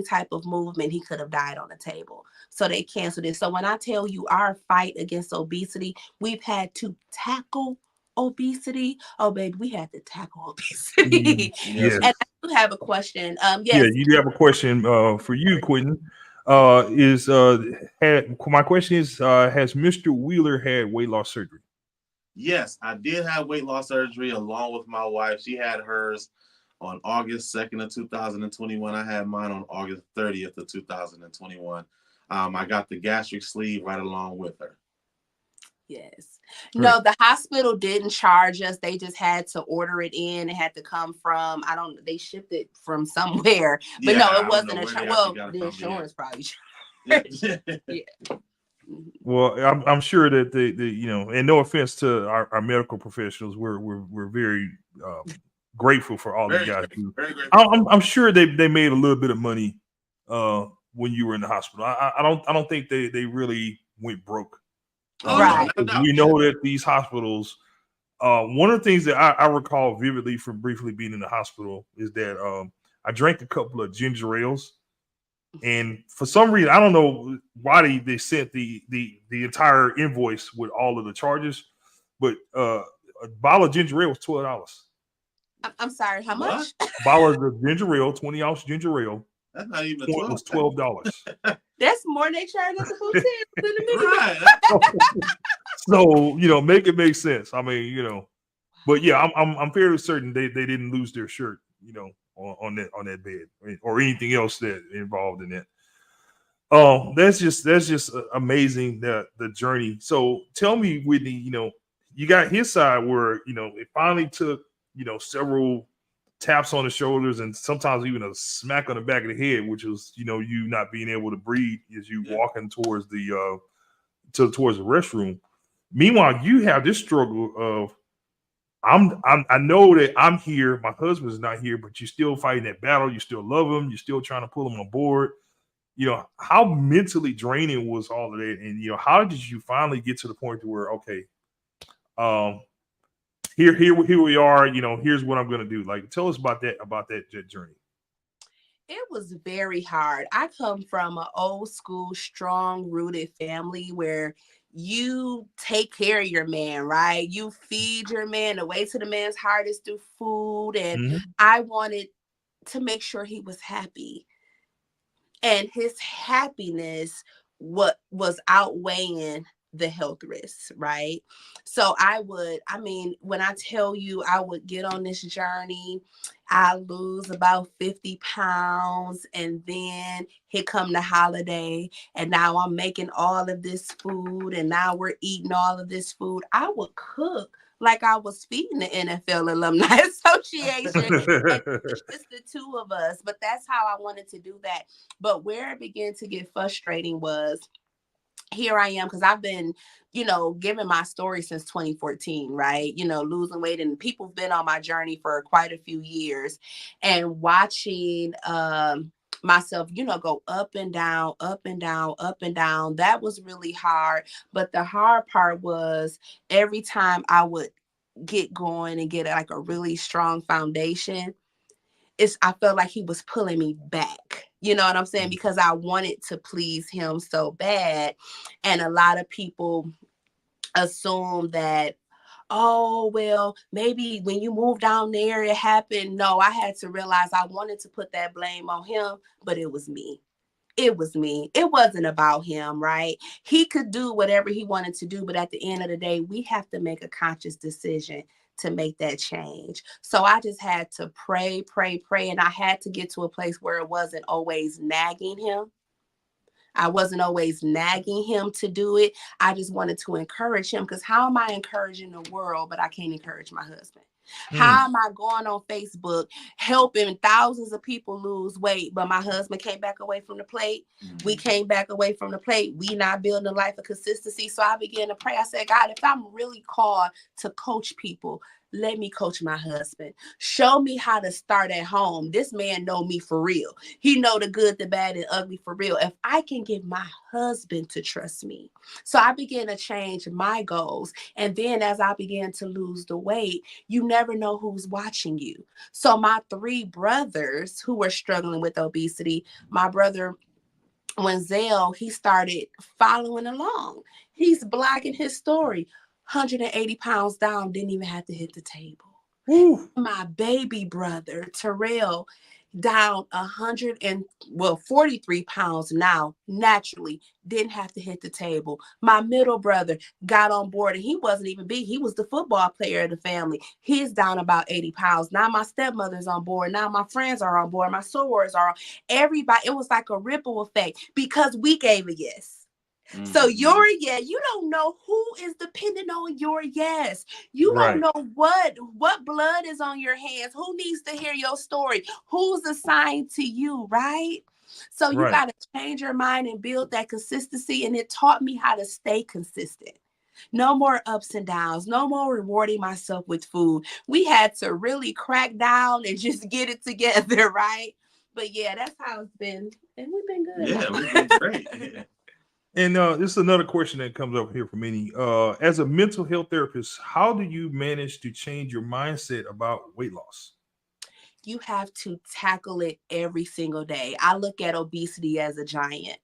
type of movement, he could have died on the table. So they canceled it. So when I tell you our fight against obesity, we've had to tackle obesity. Oh, baby, we had to tackle obesity. Yes. And I do have a question. Yeah, Yes. you have a question for you, Quenton. My question is, has Mr. Wheeler had weight loss surgery? Yes, I did have weight loss surgery along with my wife. She had hers on August 2nd of 2021. I had mine on August 30th of 2021. I got the gastric sleeve right along with her. Yes. No, the hospital didn't charge us. They just had to order it in. It had to come from, they shipped it from somewhere. But no, it wasn't a charge. Well, the insurance probably charged. Yeah. Well, I'm sure that and no offense to our medical professionals, we're very grateful for all you guys do. I'm sure they made a little bit of money when you were in the hospital. I don't think they really went broke. Right. We know that these hospitals, one of the things that I recall vividly from briefly being in the hospital is that I drank a couple of ginger ales, and for some reason, I don't know why they sent the entire invoice with all of the charges, but a bottle of ginger ale was $12. I'm sorry, how much? A bottle of ginger ale, 20-ounce ginger ale. That's not even was $12. That's more than they charge at the hotel. So make it make sense. I mean, but yeah, I'm fairly certain they didn't lose their shirt, on that bed or anything else that involved in it. Oh, that's just amazing, the journey. So tell me, Whitney, you got his side where it finally took several taps on the shoulders and sometimes even a smack on the back of the head, which was you not being able to breathe as you walking towards the towards the restroom. Meanwhile, you have this struggle of I know that I'm here, my husband's not here, but you're still fighting that battle. You still love him. You're still trying to pull him on board. How mentally draining was all of that, and how did you finally get to the point to where here we are. Here's what I'm gonna do. Like, tell us about that journey. It was very hard. I come from an old school, strong rooted family where you take care of your man, right? You feed your man. The way to the man's heart is through food. And I wanted to make sure he was happy. And his happiness was outweighing the health risks, right? So when I tell you I would get on this journey, I lose about 50 pounds, and then here come the holiday, and now I'm making all of this food, and now we're eating all of this food. I would cook like I was feeding the NFL Alumni Association. It's the two of us, but that's how I wanted to do that. But where it began to get frustrating was, here I am, because I've been, giving my story since 2014, right? Losing weight, and people have been on my journey for quite a few years, and watching myself, go up and down, up and down, up and down. That was really hard. But the hard part was every time I would get going and get like a really strong foundation, I felt like he was pulling me back. You know what I'm saying? Because I wanted to please him so bad. And a lot of people assume that, oh, well, maybe when you moved down there, it happened. No, I had to realize I wanted to put that blame on him, but it was me. It was me. It wasn't about him, right? He could do whatever he wanted to do, but at the end of the day, we have to make a conscious decision to make that change. So I just had to pray, and I had to get to a place where it wasn't always nagging him. I wasn't always nagging him to do it. I just wanted to encourage him, because how am I encouraging the world, but I can't encourage my husband? How am I going on Facebook helping thousands of people lose weight, but my husband came back away from the plate? We came back away from the plate. We not building a life of consistency. So I began to pray. I said, God, if I'm really called to coach people, let me coach my husband. Show me how to start at home. This man know me for real. He know the good, the bad, and ugly for real. If I can get my husband to trust me. So I began to change my goals. And then as I began to lose the weight, you never know who's watching you. So my 3 brothers who were struggling with obesity, my brother Wenzel, he started following along. He's blogging his story. 180 pounds down, didn't even have to hit the table. Woo. My baby brother, Terrell, down 43 pounds now, naturally, didn't have to hit the table. My middle brother got on board, and he wasn't even big. He was the football player of the family. He's down about 80 pounds. Now my stepmother's on board. Now my friends are on board. My sorors are on. Everybody, it was like a ripple effect because we gave a yes. So your yes, you don't know who is dependent on your yes. You don't know what blood is on your hands, who needs to hear your story, who's assigned to you, right? So you got to change your mind and build that consistency. And it taught me how to stay consistent. No more ups and downs, no more rewarding myself with food. We had to really crack down and just get it together, right? But yeah, that's how it's been. And we've been good. Yeah, we've been great. Yeah. And this is another question that comes up here for many. As a mental health therapist, how do you manage to change your mindset about weight loss? You have to tackle it every single day. I look at obesity as a giant.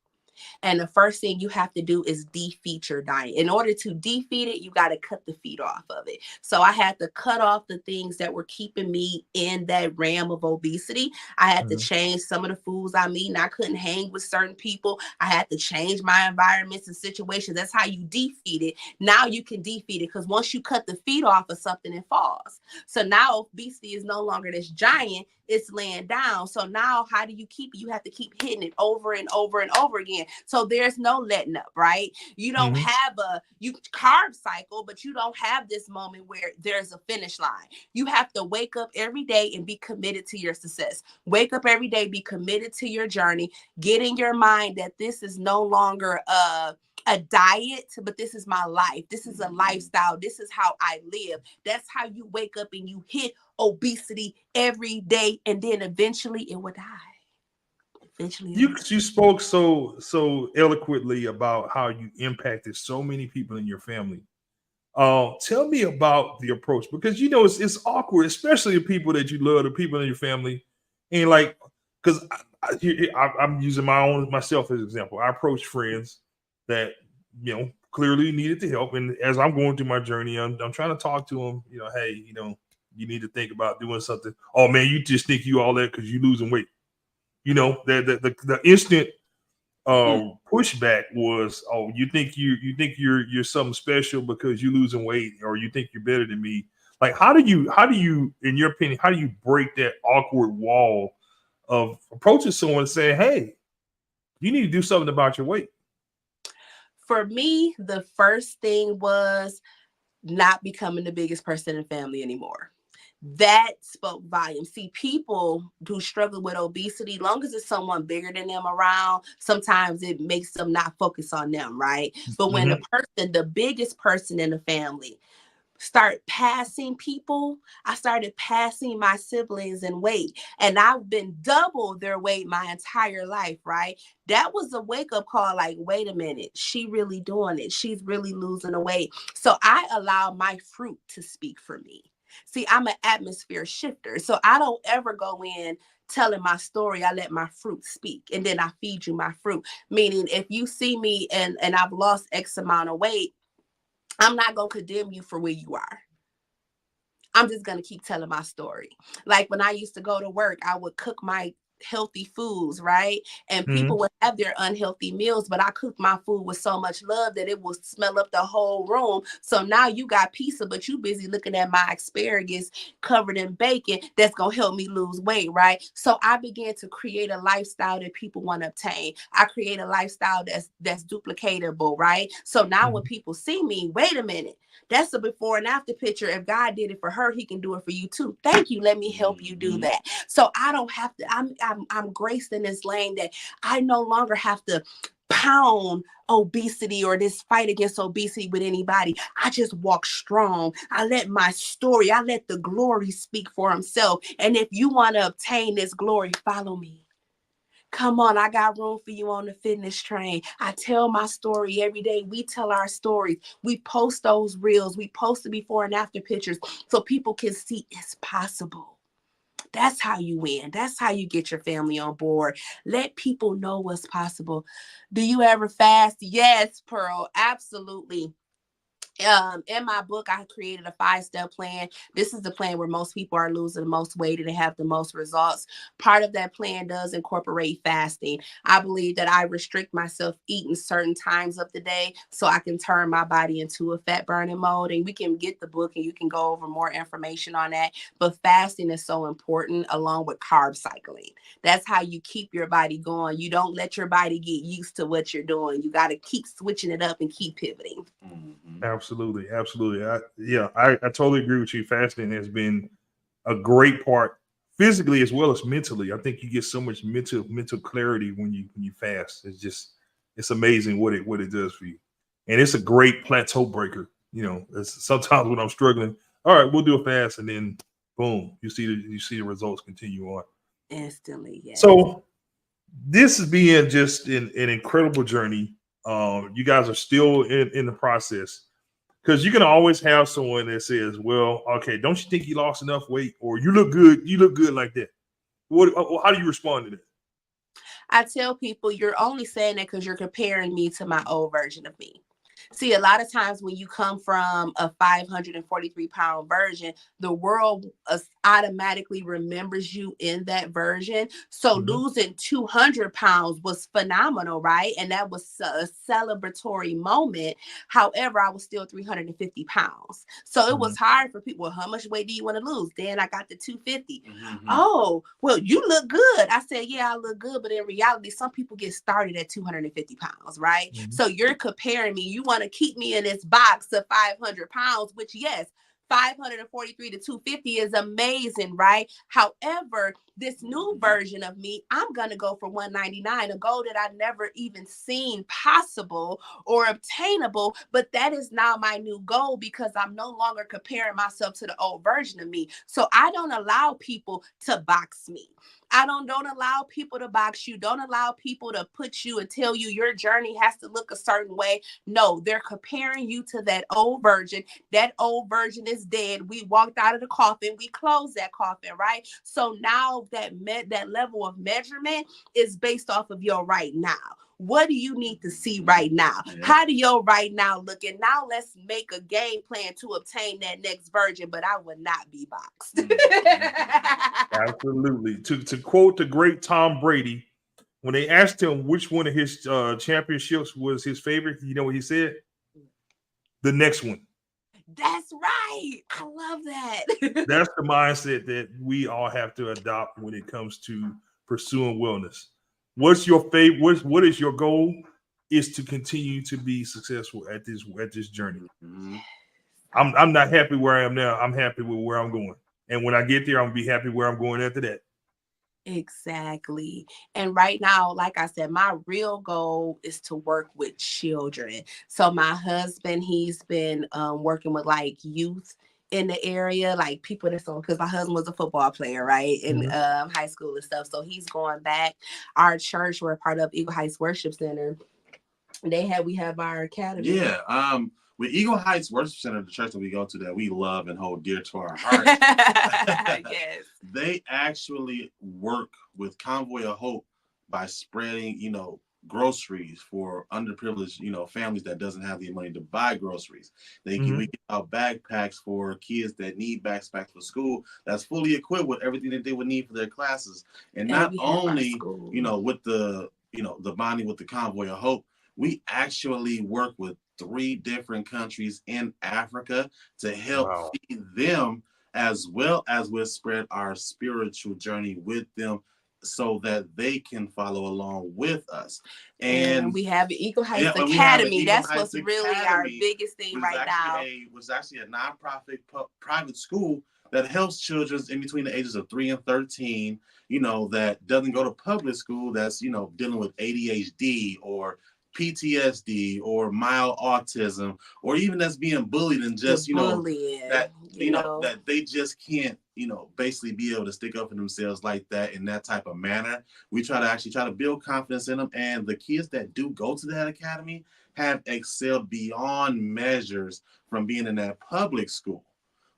And the first thing you have to do is defeat your diet. In order to defeat it, you got to cut the feet off of it. So I had to cut off the things that were keeping me in that realm of obesity. I had to change some of the foods I'm eating. I couldn't hang with certain people. I had to change my environments and situations. That's how you defeat it. Now you can defeat it, because once you cut the feet off of something, it falls. So now obesity is no longer this giant. It's laying down. So now how do you keep it? You have to keep hitting it over and over and over again. So there's no letting up, right? You don't have you carb cycle, but you don't have this moment where there's a finish line. You have to wake up every day and be committed to your success. Wake up every day, be committed to your journey. Get in your mind that this is no longer a diet, but this is my life. This is a lifestyle. This is how I live. That's how you wake up and you hit obesity every day, and then eventually it will die. You spoke so eloquently about how you impacted so many people in your family. Tell me about the approach, because you know it's awkward, especially the people that you love, the people in your family, and like, because I'm using myself as an example. I approach friends that clearly needed the help, and as I'm going through my journey, I'm trying to talk to them. Hey, you need to think about doing something. Oh man, you just think you all that because you losing weight. The instant pushback was, oh, you think you're something special because you're losing weight, or you think you're better than me. Like, how do you, in your opinion, how do you break that awkward wall of approaching someone and saying, hey, you need to do something about your weight? For me, the first thing was not becoming the biggest person in the family anymore. That spoke volumes. See, people who struggle with obesity, long as it's someone bigger than them around, sometimes it makes them not focus on them, right? But when the biggest person in the family, start passing people, I started passing my siblings in weight, and I've been double their weight my entire life, right? That was a wake-up call, like, wait a minute, she really doing it. She's really losing the weight. So I allow my fruit to speak for me. See, I'm an atmosphere shifter, so I don't ever go in telling my story. I let my fruit speak, and then I feed you my fruit. Meaning, if you see me and I've lost X amount of weight, I'm not going to condemn you for where you are. I'm just going to keep telling my story. Like when I used to go to work, I would cook my healthy foods, right? And Mhm. people would have their unhealthy meals, but I cooked my food with so much love that it will smell up the whole room. So now you got pizza, but you busy looking at my asparagus covered in bacon that's gonna help me lose weight, right? So I began to create a lifestyle that people want to obtain. I create a lifestyle that's duplicatable, right? So now when people see me, wait a minute, that's a before and after picture. If God did it for her, he can do it for you too. Thank you. Let me help you do that. So I don't have to, I'm graced in this lane that I no longer have to pound obesity or this fight against obesity with anybody. I just walk strong. I let my story, I let the glory speak for himself. And if you want to obtain this glory, follow me. Come on, I got room for you on the fitness train. I tell my story every day. We tell our stories. We post those reels. We post the before and after pictures so people can see it's possible. That's how you win. That's how you get your family on board. Let people know what's possible. Do you ever fast? Yes, Pearl, absolutely. In my book, I created a 5-step plan. This is the plan where most people are losing the most weight and they have the most results. Part of that plan does incorporate fasting. I believe that I restrict myself eating certain times of the day so I can turn my body into a fat burning mode. And we can get the book and you can go over more information on that. But fasting is so important along with carb cycling. That's how you keep your body going. You don't let your body get used to what you're doing. You got to keep switching it up and keep pivoting. Absolutely. I totally agree with you. Fasting has been a great part physically as well as mentally. I think you get so much mental clarity when you fast. It's amazing what it does for you. And it's a great plateau breaker. Sometimes when I'm struggling, all right, we'll do a fast and then boom, you see the results continue on. Instantly, yes. So this is being just an incredible journey. You guys are still in the process. Because you can always have someone that says, well, okay, don't you think you lost enough weight? Or you look good like that. How do you respond to that? I tell people you're only saying that because you're comparing me to my old version of me. See, a lot of times when you come from a 543-pound version, the world automatically remembers you in that version. So losing 200 pounds was phenomenal, right? And that was a celebratory moment. However, I was still 350 pounds. So it was hard for people. Well, how much weight do you want to lose? Then I got to 250. Oh, well, you look good. I said, yeah, I look good. But in reality, some people get started at 250 pounds, right? So you're comparing me. You want to keep me in this box of 500 pounds, which yes, 543 to 250 is amazing, right? However, this new version of me, I'm going to go for 199, a goal that I never even seen possible or obtainable, but that is now my new goal because I'm no longer comparing myself to the old version of me. So I don't allow people to box me. I don't allow people to box you. Don't allow people to put you and tell you your journey has to look a certain way. No, they're comparing you to that old version. That old version is dead. We walked out of the coffin. We closed that coffin, right? So now that level of measurement is based off of your right now. What do you need to see right now? How do your right now look? And now let's make a game plan to obtain that next version, but I would not be boxed. Absolutely. To quote the great Tom Brady, when they asked him which one of his championships was his favorite, you know what he said? The next one. That's right. I love that. That's the mindset that we all have to adopt when it comes to pursuing wellness. What's your favorite? What is your goal? Is to continue to be successful at this journey. I'm not happy where I am now. I'm happy with where I'm going. And when I get there, I'm gonna be happy where I'm going after that. Exactly. And right now, like I said, my real goal is to work with children. So my husband, he's been working with like youth in the area, like people that's on, because my husband was a football player, right, in high school and stuff. So he's going back. Our church, we're a part of Eagle Heights Worship Center. We have our academy. Yeah. With Eagle Heights Worship Center, the church that we go to that we love and hold dear to our hearts. Yes. They actually work with Convoy of Hope by spreading, groceries for underprivileged, families that doesn't have the money to buy groceries. We give out backpacks for kids that need backpacks for school that's fully equipped with everything that they would need for their classes. And not only, with the bonding with the Convoy of Hope, we actually work with 3 different countries in Africa to help feed them, as well as we spread our spiritual journey with them so that they can follow along with us. And we have the Eagle Heights Academy. That's what's really our biggest thing right now. Which is actually a nonprofit private school that helps children in between the ages of 3 and 13, that doesn't go to public school, that's, dealing with ADHD or PTSD or mild autism, or even that's being bullied and just, that they just can't, basically be able to stick up for themselves like that in that type of manner. We try to build confidence in them. And the kids that do go to that academy have excelled beyond measures from being in that public school.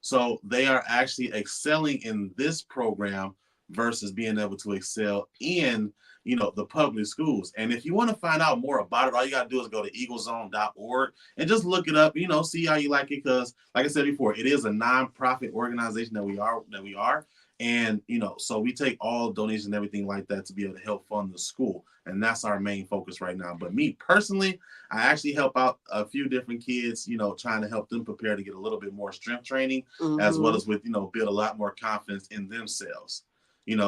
So they are actually excelling in this program versus being able to excel in, the public schools. And if you want to find out more about it, all you got to do is go to eaglezone.org and just look it up, see how you like it. Because like I said before, it is a nonprofit organization that we are. And, so we take all donations and everything like that to be able to help fund the school. And that's our main focus right now. But me personally, I actually help out a few different kids, trying to help them prepare to get a little bit more strength training, as well as with, build a lot more confidence in themselves.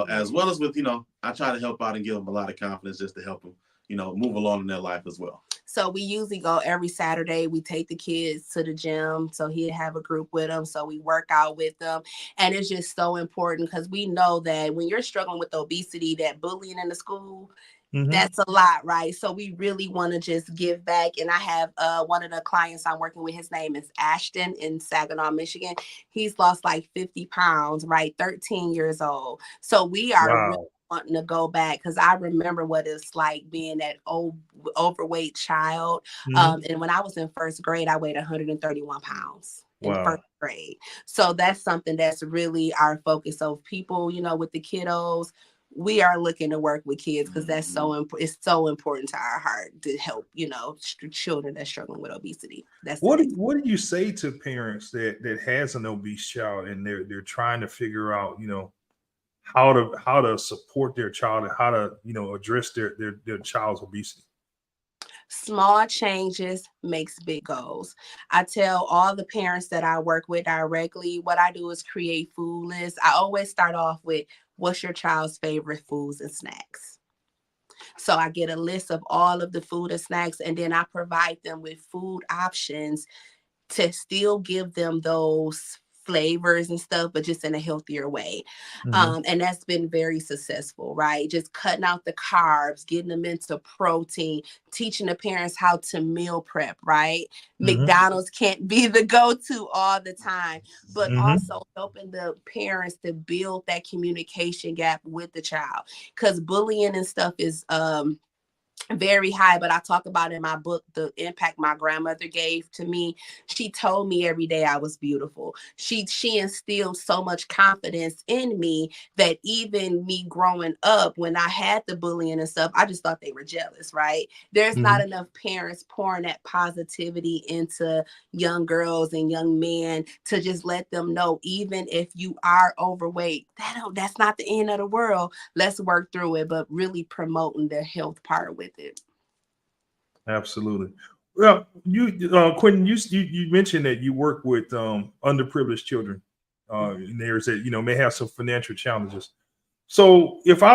As well as with, I try to help out and give them a lot of confidence just to help them, move along in their life as well. So we usually go every Saturday. We take the kids to the gym. So he'd have a group with them. So we work out with them. And it's just so important because we know that when you're struggling with obesity, that bullying in the school, that's a lot, right? So we really want to just give back. And I have one of the clients I'm working with, his name is Ashton in Saginaw, Michigan. He's lost like 50 pounds, right? 13 years old. So we are really wanting to go back because I remember what it's like being that overweight child. And when I was in first grade, I weighed 131 pounds in first grade. So that's something that's really our focus. So people, with the kiddos, we are looking to work with kids because that's it's so important to our heart to help, children that's struggling with obesity. What do you say to parents that has an obese child and they're trying to figure out, how to support their child and how to, address their child's obesity? Small changes makes big goals. I tell all the parents that I work with directly, what I do is create food lists. I always start off with, what's your child's favorite foods and snacks? So I get a list of all of the food and snacks, and then I provide them with food options to still give them those flavors and stuff, but just in a healthier way. And that's been very successful, right? Just cutting out the carbs, getting them into protein, teaching the parents how to meal prep, right? McDonald's can't be the go-to all the time, but also helping the parents to build that communication gap with the child, because bullying and stuff is very high. But I talk about in my book the impact my grandmother gave to me. She told me every day I was beautiful. She instilled so much confidence in me that even me growing up, when I had the bullying and stuff, I just thought they were jealous, right? There's not enough parents pouring that positivity into young girls and young men to just let them know, even if you are overweight, that's not the end of the world. Let's work through it, but really promoting the health part with it. Absolutely. Well, Quenton, you mentioned that you work with underprivileged children in areas that may have some financial challenges. So if I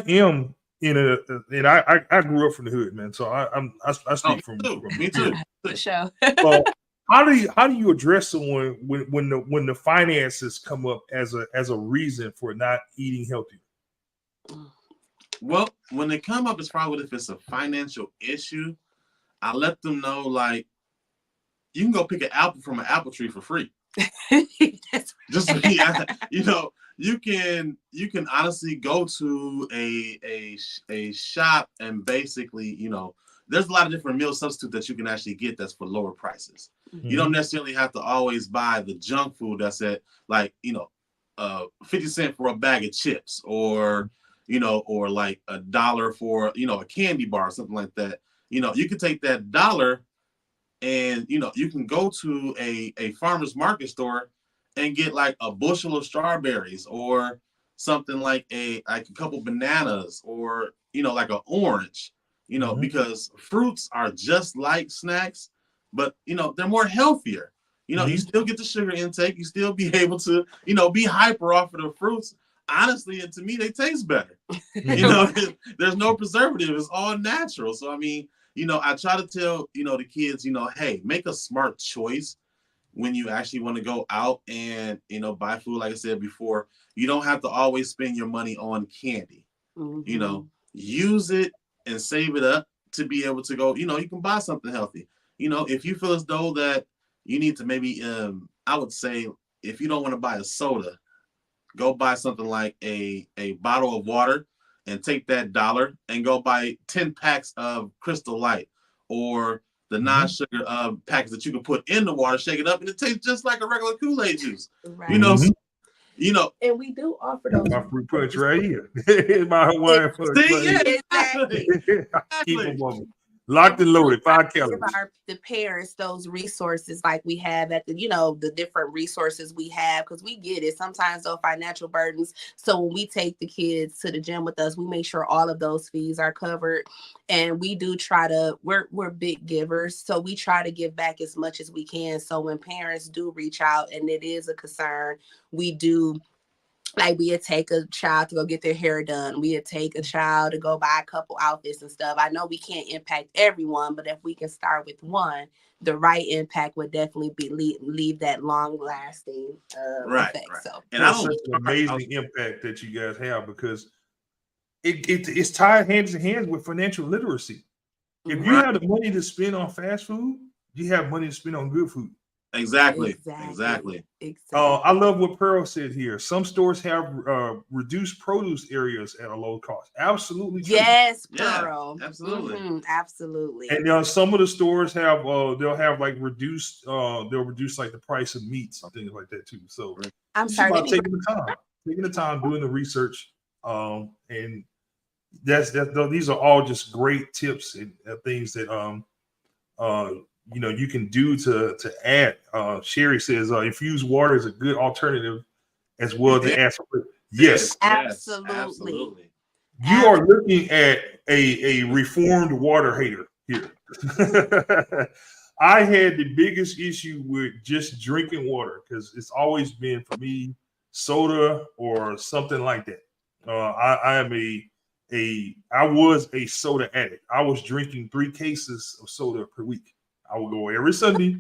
am in and I grew up from the hood, man. So I speak from me too. For sure. Well, how do you address someone when the finances come up as a reason for not eating healthy? Well, when they come up, it's probably if it's a financial issue, I let them know, like, you can go pick an apple from an apple tree for free. Just you can honestly go to a shop and basically, there's a lot of different meal substitutes that you can actually get that's for lower prices. You don't necessarily have to always buy the junk food that's at 50 cents for a bag of chips, or or like $1 for, a candy bar or something like that. You can take that $1 and, you can go to a farmer's market store and get like a bushel of strawberries or something like a couple bananas or, like an orange, because fruits are just like snacks, but, they're more healthier. You still get the sugar intake. You still be able to, be hyper off of the fruits. Honestly, and to me, they taste better. There's no preservative. It's all natural. So, I mean, I try to tell, the kids, hey, make a smart choice when you actually want to go out and, buy food. Like I said before, you don't have to always spend your money on candy. Use it and save it up to be able to go, you can buy something healthy. If you feel as though that you need to maybe, I would say, if you don't want to buy a soda, go buy something like a bottle of water and take that $1 and go buy 10 packs of Crystal Light or the non-sugar packs that you can put in the water, shake it up, and it tastes just like a regular Kool-Aid juice. Right. And we do offer those. My fruit punch right here. My Hawaiian punch. Exactly. Keep them locked and loaded, 5 calories. Give the parents those resources like we have at the, the different resources we have, because we get it. Sometimes those financial burdens. So when we take the kids to the gym with us, we make sure all of those fees are covered. And we do try to, we're big givers. So we try to give back as much as we can. So when parents do reach out and it is a concern, we do. Like we'd take a child to go get their hair done. We'd take a child to go buy a couple outfits and stuff. I know we can't impact everyone, but if we can start with one, the right impact would definitely be leave that long lasting effect. Right. So, and that's such an amazing impact that you guys have, because it's tied hands in hand with financial literacy. If you have the money to spend on fast food, you have money to spend on good food. Exactly. I love what Pearl said here. Some stores have reduced produce areas at a low cost. Absolutely true. Yes, Pearl. Yeah, absolutely. Absolutely. And some of the stores have they'll have like reduced they'll reduce like the price of meats and things like that too. So I'm sorry, about taking the time doing the research, and these are all just great tips and things that you can do to add. Sherry says infused water is a good alternative as well to add. Yes, absolutely. You are looking at a reformed water hater here. I had the biggest issue with just drinking water because it's always been for me soda or something like that. I was a soda addict. I was drinking 3 cases of soda per week. I would go every Sunday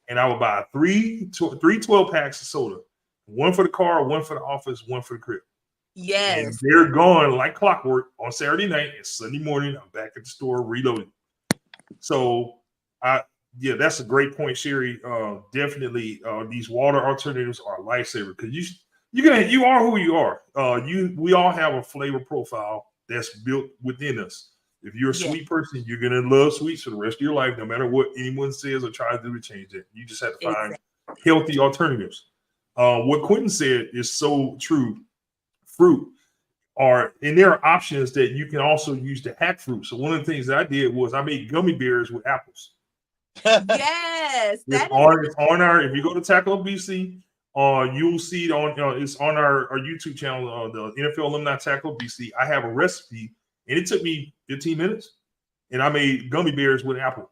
and I would buy three 12 packs of soda, 1 for the car, 1 for the office, 1 for the crib. Yes. And they're gone like clockwork on Saturday night, and Sunday morning I'm back at the store reloading. So that's a great point, Sherry. Definitely these water alternatives are a lifesaver because you are who you are. We all have a flavor profile that's built within us. If you're a sweet person, you're going to love sweets for the rest of your life, no matter what anyone says or tries to do to change it. You just have to find healthy alternatives. What Quenton said is so true. Fruit and there are options that you can also use to hack fruit. So one of the things that I did was I made gummy bears with apples. Yes. It's on our, if you go to Tackle Obesity, you'll see it on, it's on our YouTube channel, the NFL Alumni Tackle Obesity. I have a recipe. And it took me 15 minutes, and I made gummy bears with apple.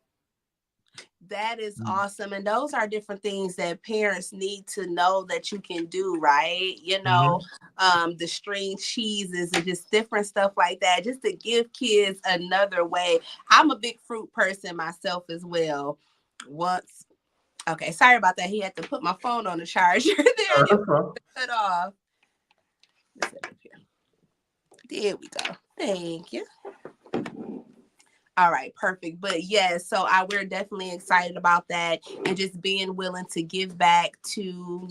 That is awesome. And those are different things that parents need to know that you can do, right? The string cheeses and just different stuff like that, just to give kids another way. I'm a big fruit person myself as well. Okay, sorry about that. He had to put my phone on the charger there. Cut off. There we go. Thank you. All right, perfect. But yes, so we're definitely excited about that and just being willing to give back to,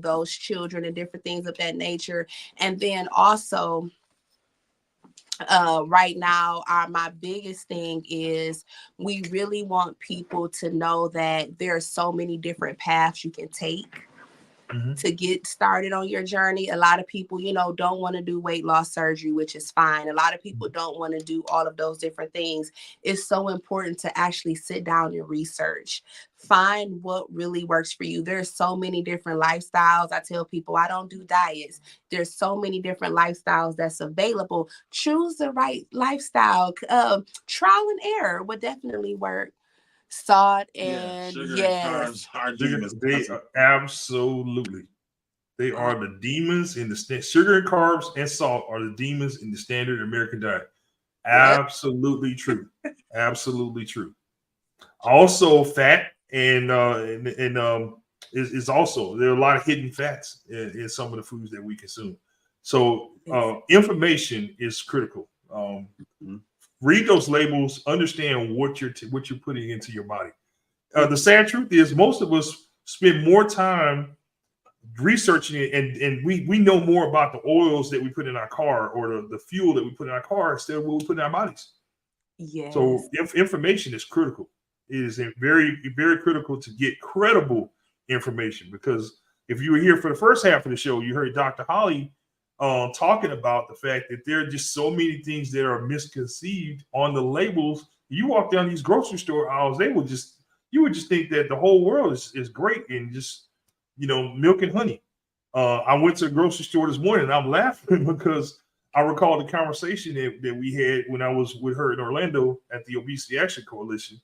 those children and different things of that nature. And then also, right now, my biggest thing is we really want people to know that there are so many different paths you can take. to get started on your journey. A lot of people, don't want to do weight loss surgery, which is fine. A lot of people don't want to do all of those different things. It's so important to actually sit down and research. Find what really works for you. There's so many different lifestyles. I tell people I don't do diets. There's so many different lifestyles that's available. Choose the right lifestyle. Trial and error would definitely work. Salt and sugar and carbs are demons. They are absolutely. They are the demons in the sugar and carbs and salt are the demons in the standard American diet. Absolutely true. Absolutely true. Also, fat and is also there are a lot of hidden fats in some of the foods that we consume. So information is critical. Read those labels, understand what you're putting into your body. The sad truth is most of us spend more time researching it and we know more about the oils that we put in our car or the fuel that we put in our car instead of what we put in our bodies. Yes. So information is critical. It is very, very critical to get credible information, because if you were here for the first half of the show, you heard Dr. Holly talking about the fact that there are just so many things that are misconceived on the labels. You walk down these grocery store aisles, you would just think that the whole world is great and just, milk and honey. I went to a grocery store this morning and I'm laughing because I recall the conversation that we had when I was with her in Orlando at the Obesity Action Coalition.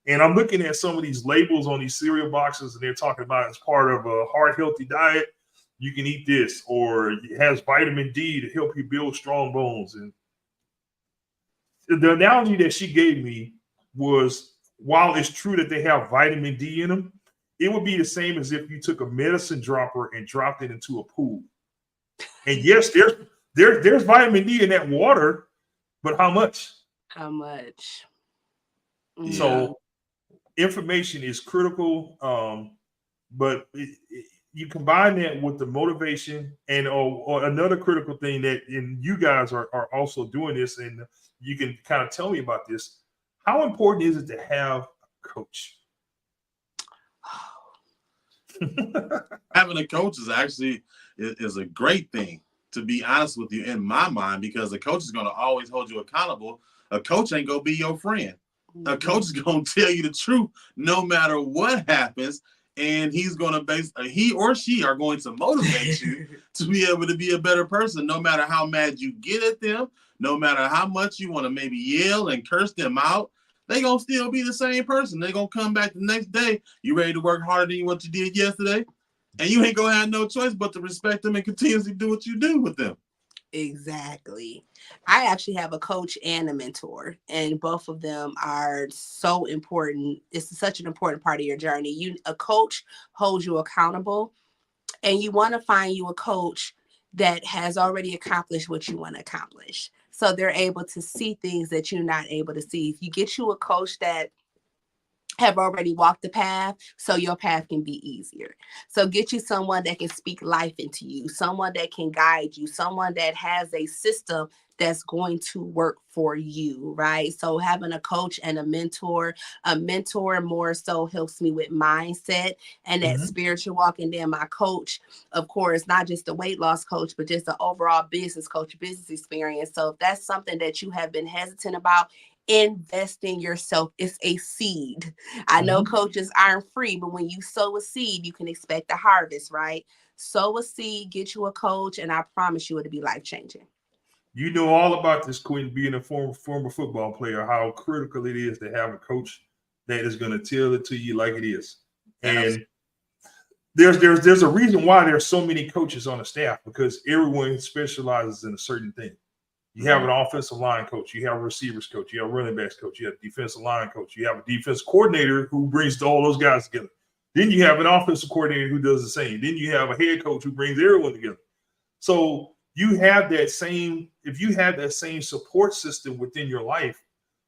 And I'm looking at some of these labels on these cereal boxes and they're talking about as part of a heart healthy diet, you can eat this, or it has vitamin D to help you build strong bones. And the analogy that she gave me was, while it's true that they have vitamin D in them, it would be the same as if you took a medicine dropper and dropped it into a pool. And yes, there's vitamin D in that water, but how much? How much? So information is critical, but you combine that with the motivation and or another critical thing that, and you guys are also doing this, and you can kind of tell me about this. How important is it to have a coach? Having a coach is actually is a great thing, to be honest with you, in my mind, because a coach is going to always hold you accountable. A coach ain't going to be your friend. A coach is going to tell you the truth no matter what happens. And he or she are going to motivate you to be able to be a better person, no matter how mad you get at them, no matter how much you want to maybe yell and curse them out. They're going to still be the same person. They're going to come back the next day. You ready to work harder than what you did yesterday? And you ain't going to have no choice but to respect them and continuously do what you do with them. Exactly. I actually have a coach and a mentor, and both of them are so important. It's such an important part of your journey. A coach holds you accountable, and you want to find you a coach that has already accomplished what you want to accomplish. So they're able to see things that you're not able to see. If you get you a coach that have already walked the path, so your path can be easier. So get you someone that can speak life into you, someone that can guide you, someone that has a system that's going to work for you, right? So having a coach and a mentor more so helps me with mindset and that spiritual walk. And then my coach, of course, not just the weight loss coach, but just the overall business coach, business experience. So if that's something that you have been hesitant about, invest in yourself. It's a seed. I know coaches aren't free, but when you sow a seed, you can expect a harvest, right? Sow a seed, get you a coach, and I promise you it'll be life-changing. You know all about this, Quentin, being a former football player, how critical it is to have a coach that is going to tell it to you like it is. And there's a reason why there's so many coaches on the staff, because everyone specializes in a certain thing. You have an offensive line coach, you have a receivers coach, you have a running backs coach, you have a defensive line coach, you have a defense coordinator who brings all those guys together. Then you have an offensive coordinator who does the same. Then you have a head coach who brings everyone together. So you have that same, if you have that same support system within your life,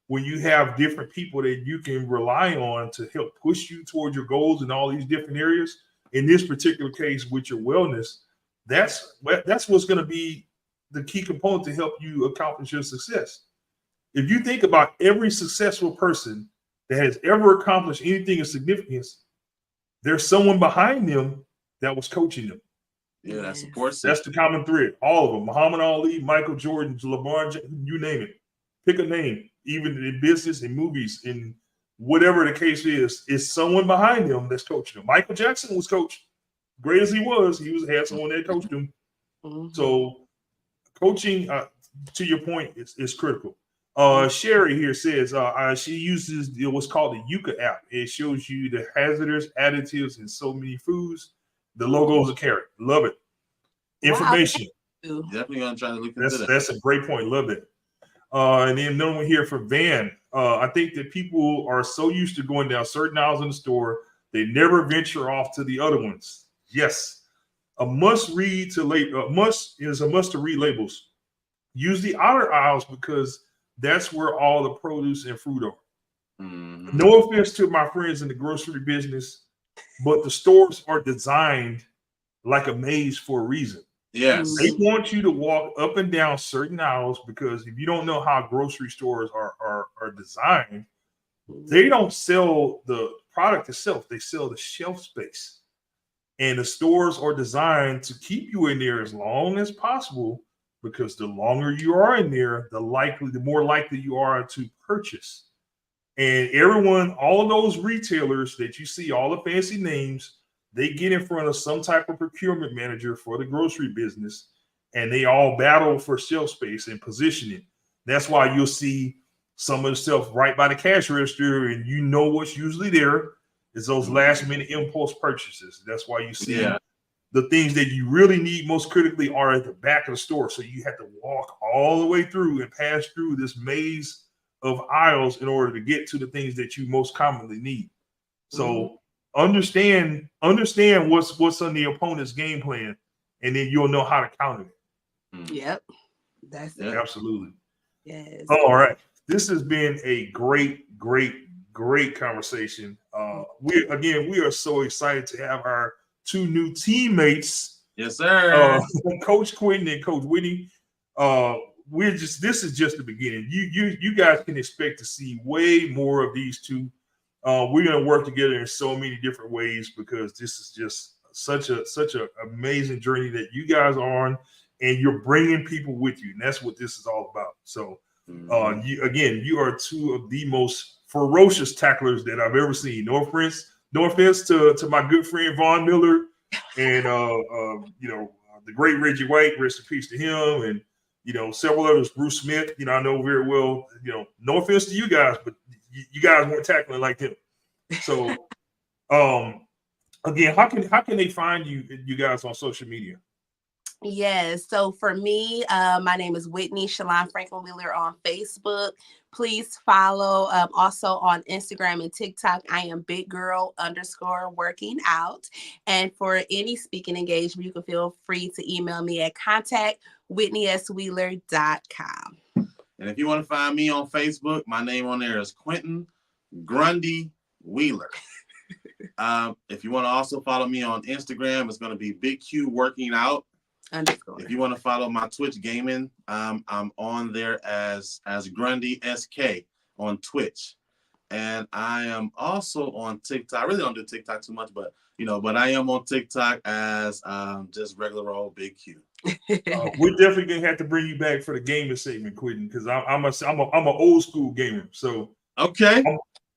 when you have different people that you can rely on to help push you toward your goals in all these different areas, in this particular case with your wellness, that's what's going to be the key component to help you accomplish your success. If you think about every successful person that has ever accomplished anything of significance, there's someone behind them that was coaching them. Yeah, that support system. That's the common thread. All of them. Muhammad Ali, Michael Jordan, LeBron James, you name it. Pick a name. Even in business, in movies, in whatever the case is someone behind them that's coaching them. Michael Jackson was coached. Great as he was had someone that coached him. So coaching, to your point, is critical. Sherry here says she uses what's called the Yuka app. It shows you the hazardous additives in so many foods. The logo is a carrot. Love it. Information. Wow. Definitely gonna try to look into that. That's a great point. Love it. And then another one here for Van. I think that people are so used to going down certain aisles in the store, they never venture off to the other ones. Yes. A must to read labels. Use the outer aisles because that's where all the produce and fruit are. No offense to my friends in the grocery business, but the stores are designed like a maze for a reason. Yes. They want you to walk up and down certain aisles because if you don't know how grocery stores are designed, they don't sell the product itself. They sell the shelf space. And the stores are designed to keep you in there as long as possible because the longer you are in there, the more likely you are to purchase. And everyone, all of those retailers that you see, all the fancy names, they get in front of some type of procurement manager for the grocery business, and they all battle for shelf space and positioning. That's why you'll see some of the stuff right by the cash register, and you know what's usually there is those last minute impulse purchases. That's why you see the things that you really need most critically are at the back of the store. So you have to walk all the way through and pass through this maze of aisles in order to get to the things that you most commonly need. So understand what's on the opponent's game plan, and then you'll know how to counter it. Yep. That's it. Absolutely. Yes. All right. This has been a great conversation. We are so excited to have our two new teammates. Yes, sir. Coach Quenton and Coach Whitney. This is just the beginning. You guys can expect to see way more of these two. We're going to work together in so many different ways because this is just such an amazing journey that you guys are on, and you're bringing people with you, and that's what this is all about. So, you are two of the most ferocious tacklers that I've ever seen. No offense to my good friend Vaughn Miller, and the great Reggie White. Rest in peace to him, and several others. Bruce Smith. I know very well. No offense to you guys, but you guys weren't tackling like him. So, again, how can they find you guys on social media? Yes. So for me, my name is Whitney Shalon Franklin Wheeler on Facebook. Please follow. Also on Instagram and TikTok, I am BigGirl_working_out. And for any speaking engagement, you can feel free to email me at contact@whitneyswheeler.com. And if you want to find me on Facebook, my name on there is Quenton Grundy Wheeler. If you want to also follow me on Instagram, it's going to be Big Q Working Out. _ If you want to follow my Twitch gaming, I'm on there as Grundy SK on Twitch. And I am also on TikTok. I really don't do TikTok too much, but I am on TikTok as just regular old Big Q. We're definitely gonna have to bring you back for the gaming segment, Quenton, because I'm an old school gamer. So okay,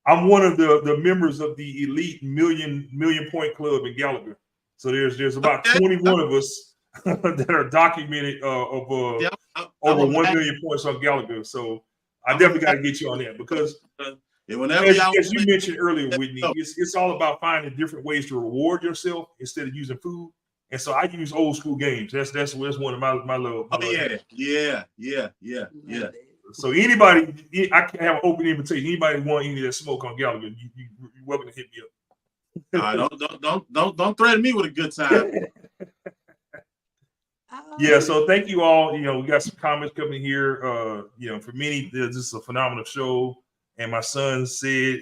I'm one of the members of the elite million point club in Gallagher. So there's about 21 of us that are documented over 1 million points on Gallagher. So I definitely got to get you on that because as you mentioned earlier, Whitney, it's all about finding different ways to reward yourself instead of using food. And so I use old school games. That's one of my love. Yeah. So anybody, I can have an open invitation. Anybody want any of that smoke on Gallagher? You're welcome to hit me up. Don't threaten me with a good time. Yeah, so thank you all. We got some comments coming here. For many, this is a phenomenal show. And my son said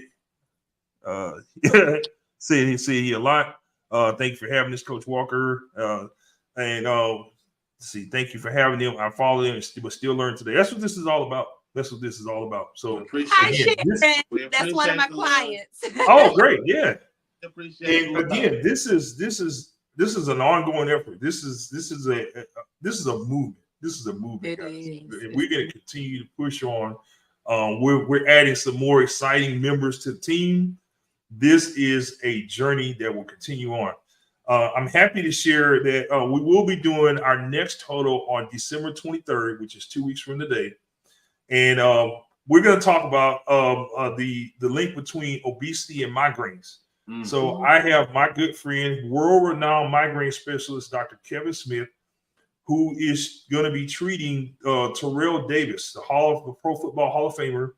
he a lot. Thank you for having this, Coach Walker. Thank you for having him. I followed him but still learn today. That's what this is all about. So that's one of my clients. Oh, great. Yeah. Appreciate and again, this is this is an ongoing effort. This is a movement. This is a movement, It guys. is. And we're going to continue to push on. We're adding some more exciting members to the team. This is a journey that will continue on. I'm happy to share that we will be doing our next total on December 23rd, which is 2 weeks from today. And we're going to talk about the link between obesity and migraines. Mm-hmm. So I have my good friend, world-renowned migraine specialist, Dr. Kevin Smith, who is going to be treating Terrell Davis, the Pro Football Hall of Famer,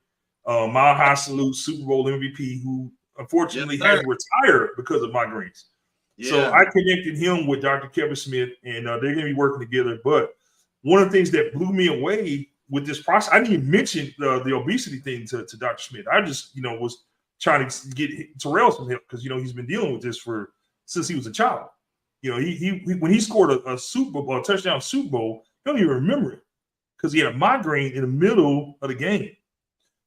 Mile High Salute Super Bowl MVP, who unfortunately had to retire because of migraines. Yeah. So I connected him with Dr. Kevin Smith, and they're going to be working together. But one of the things that blew me away with this process, I didn't even mention the obesity thing to Dr. Smith. I just, was trying to get Terrell some help because, he's been dealing with this since he was a child. He when he scored a Super Bowl, a touchdown Super Bowl, he don't even remember it because he had a migraine in the middle of the game.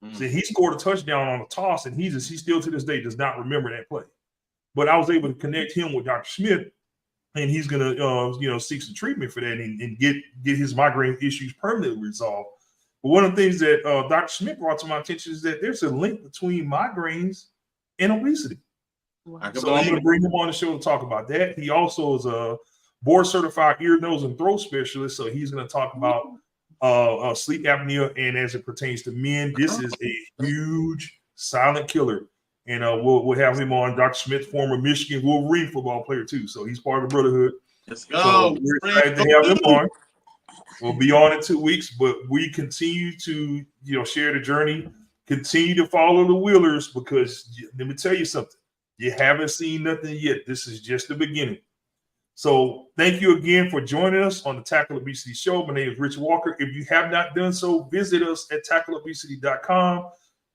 Mm. So he scored a touchdown on a toss, and he still to this day does not remember that play. But I was able to connect him with Dr. Smith, and he's gonna seek some treatment for that and get his migraine issues permanently resolved. But one of the things that Dr. Smith brought to my attention is that there's a link between migraines and obesity. Wow. So I'm going to bring him on the show to talk about that. He also is a board-certified ear, nose, and throat specialist. So he's going to talk about sleep apnea, and as it pertains to men, this is a huge silent killer. And we'll have him on. Dr. Smith, former Michigan Wolverine football player too. So he's part of the brotherhood. Let's go. So we're excited to have him on. We'll be on in 2 weeks, but we continue to share the journey. Continue to follow the Wheelers because let me tell you something. You haven't seen nothing yet. This is just the beginning. So thank you again for joining us on the Tackle Obesity Show. My name is Rich Walker. If you have not done so, visit us at tackleobesity.com.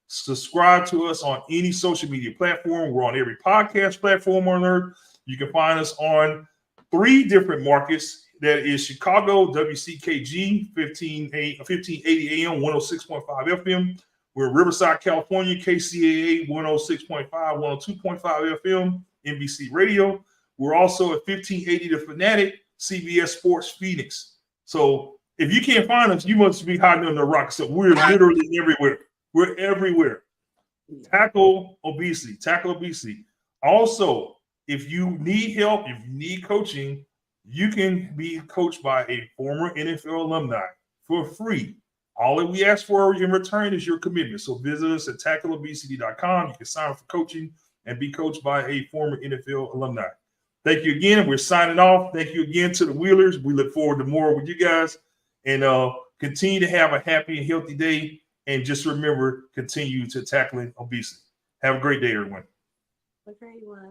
Subscribe to us on any social media platform. We're on every podcast platform on earth. You can find us on 3 different markets. That is Chicago, WCKG, 1580 AM, 106.5 FM. We're in Riverside, California, KCAA 106.5, 102.5 FM, NBC Radio. We're also at 1580 The Fanatic, CBS Sports Phoenix. So if you can't find us, you must be hiding under the rock. So we're literally everywhere. We're everywhere. Tackle obesity. Tackle obesity. Also, if you need help, if you need coaching, you can be coached by a former NFL alumni for free. All that we ask for in return is your commitment. So visit us at tackleobesity.com. You can sign up for coaching and be coached by a former NFL alumni. Thank you again. We're signing off. Thank you again to the Wheelers. We look forward to more with you guys. And continue to have a happy and healthy day. And just remember, continue to tackling obesity. Have a great day, everyone. A great one.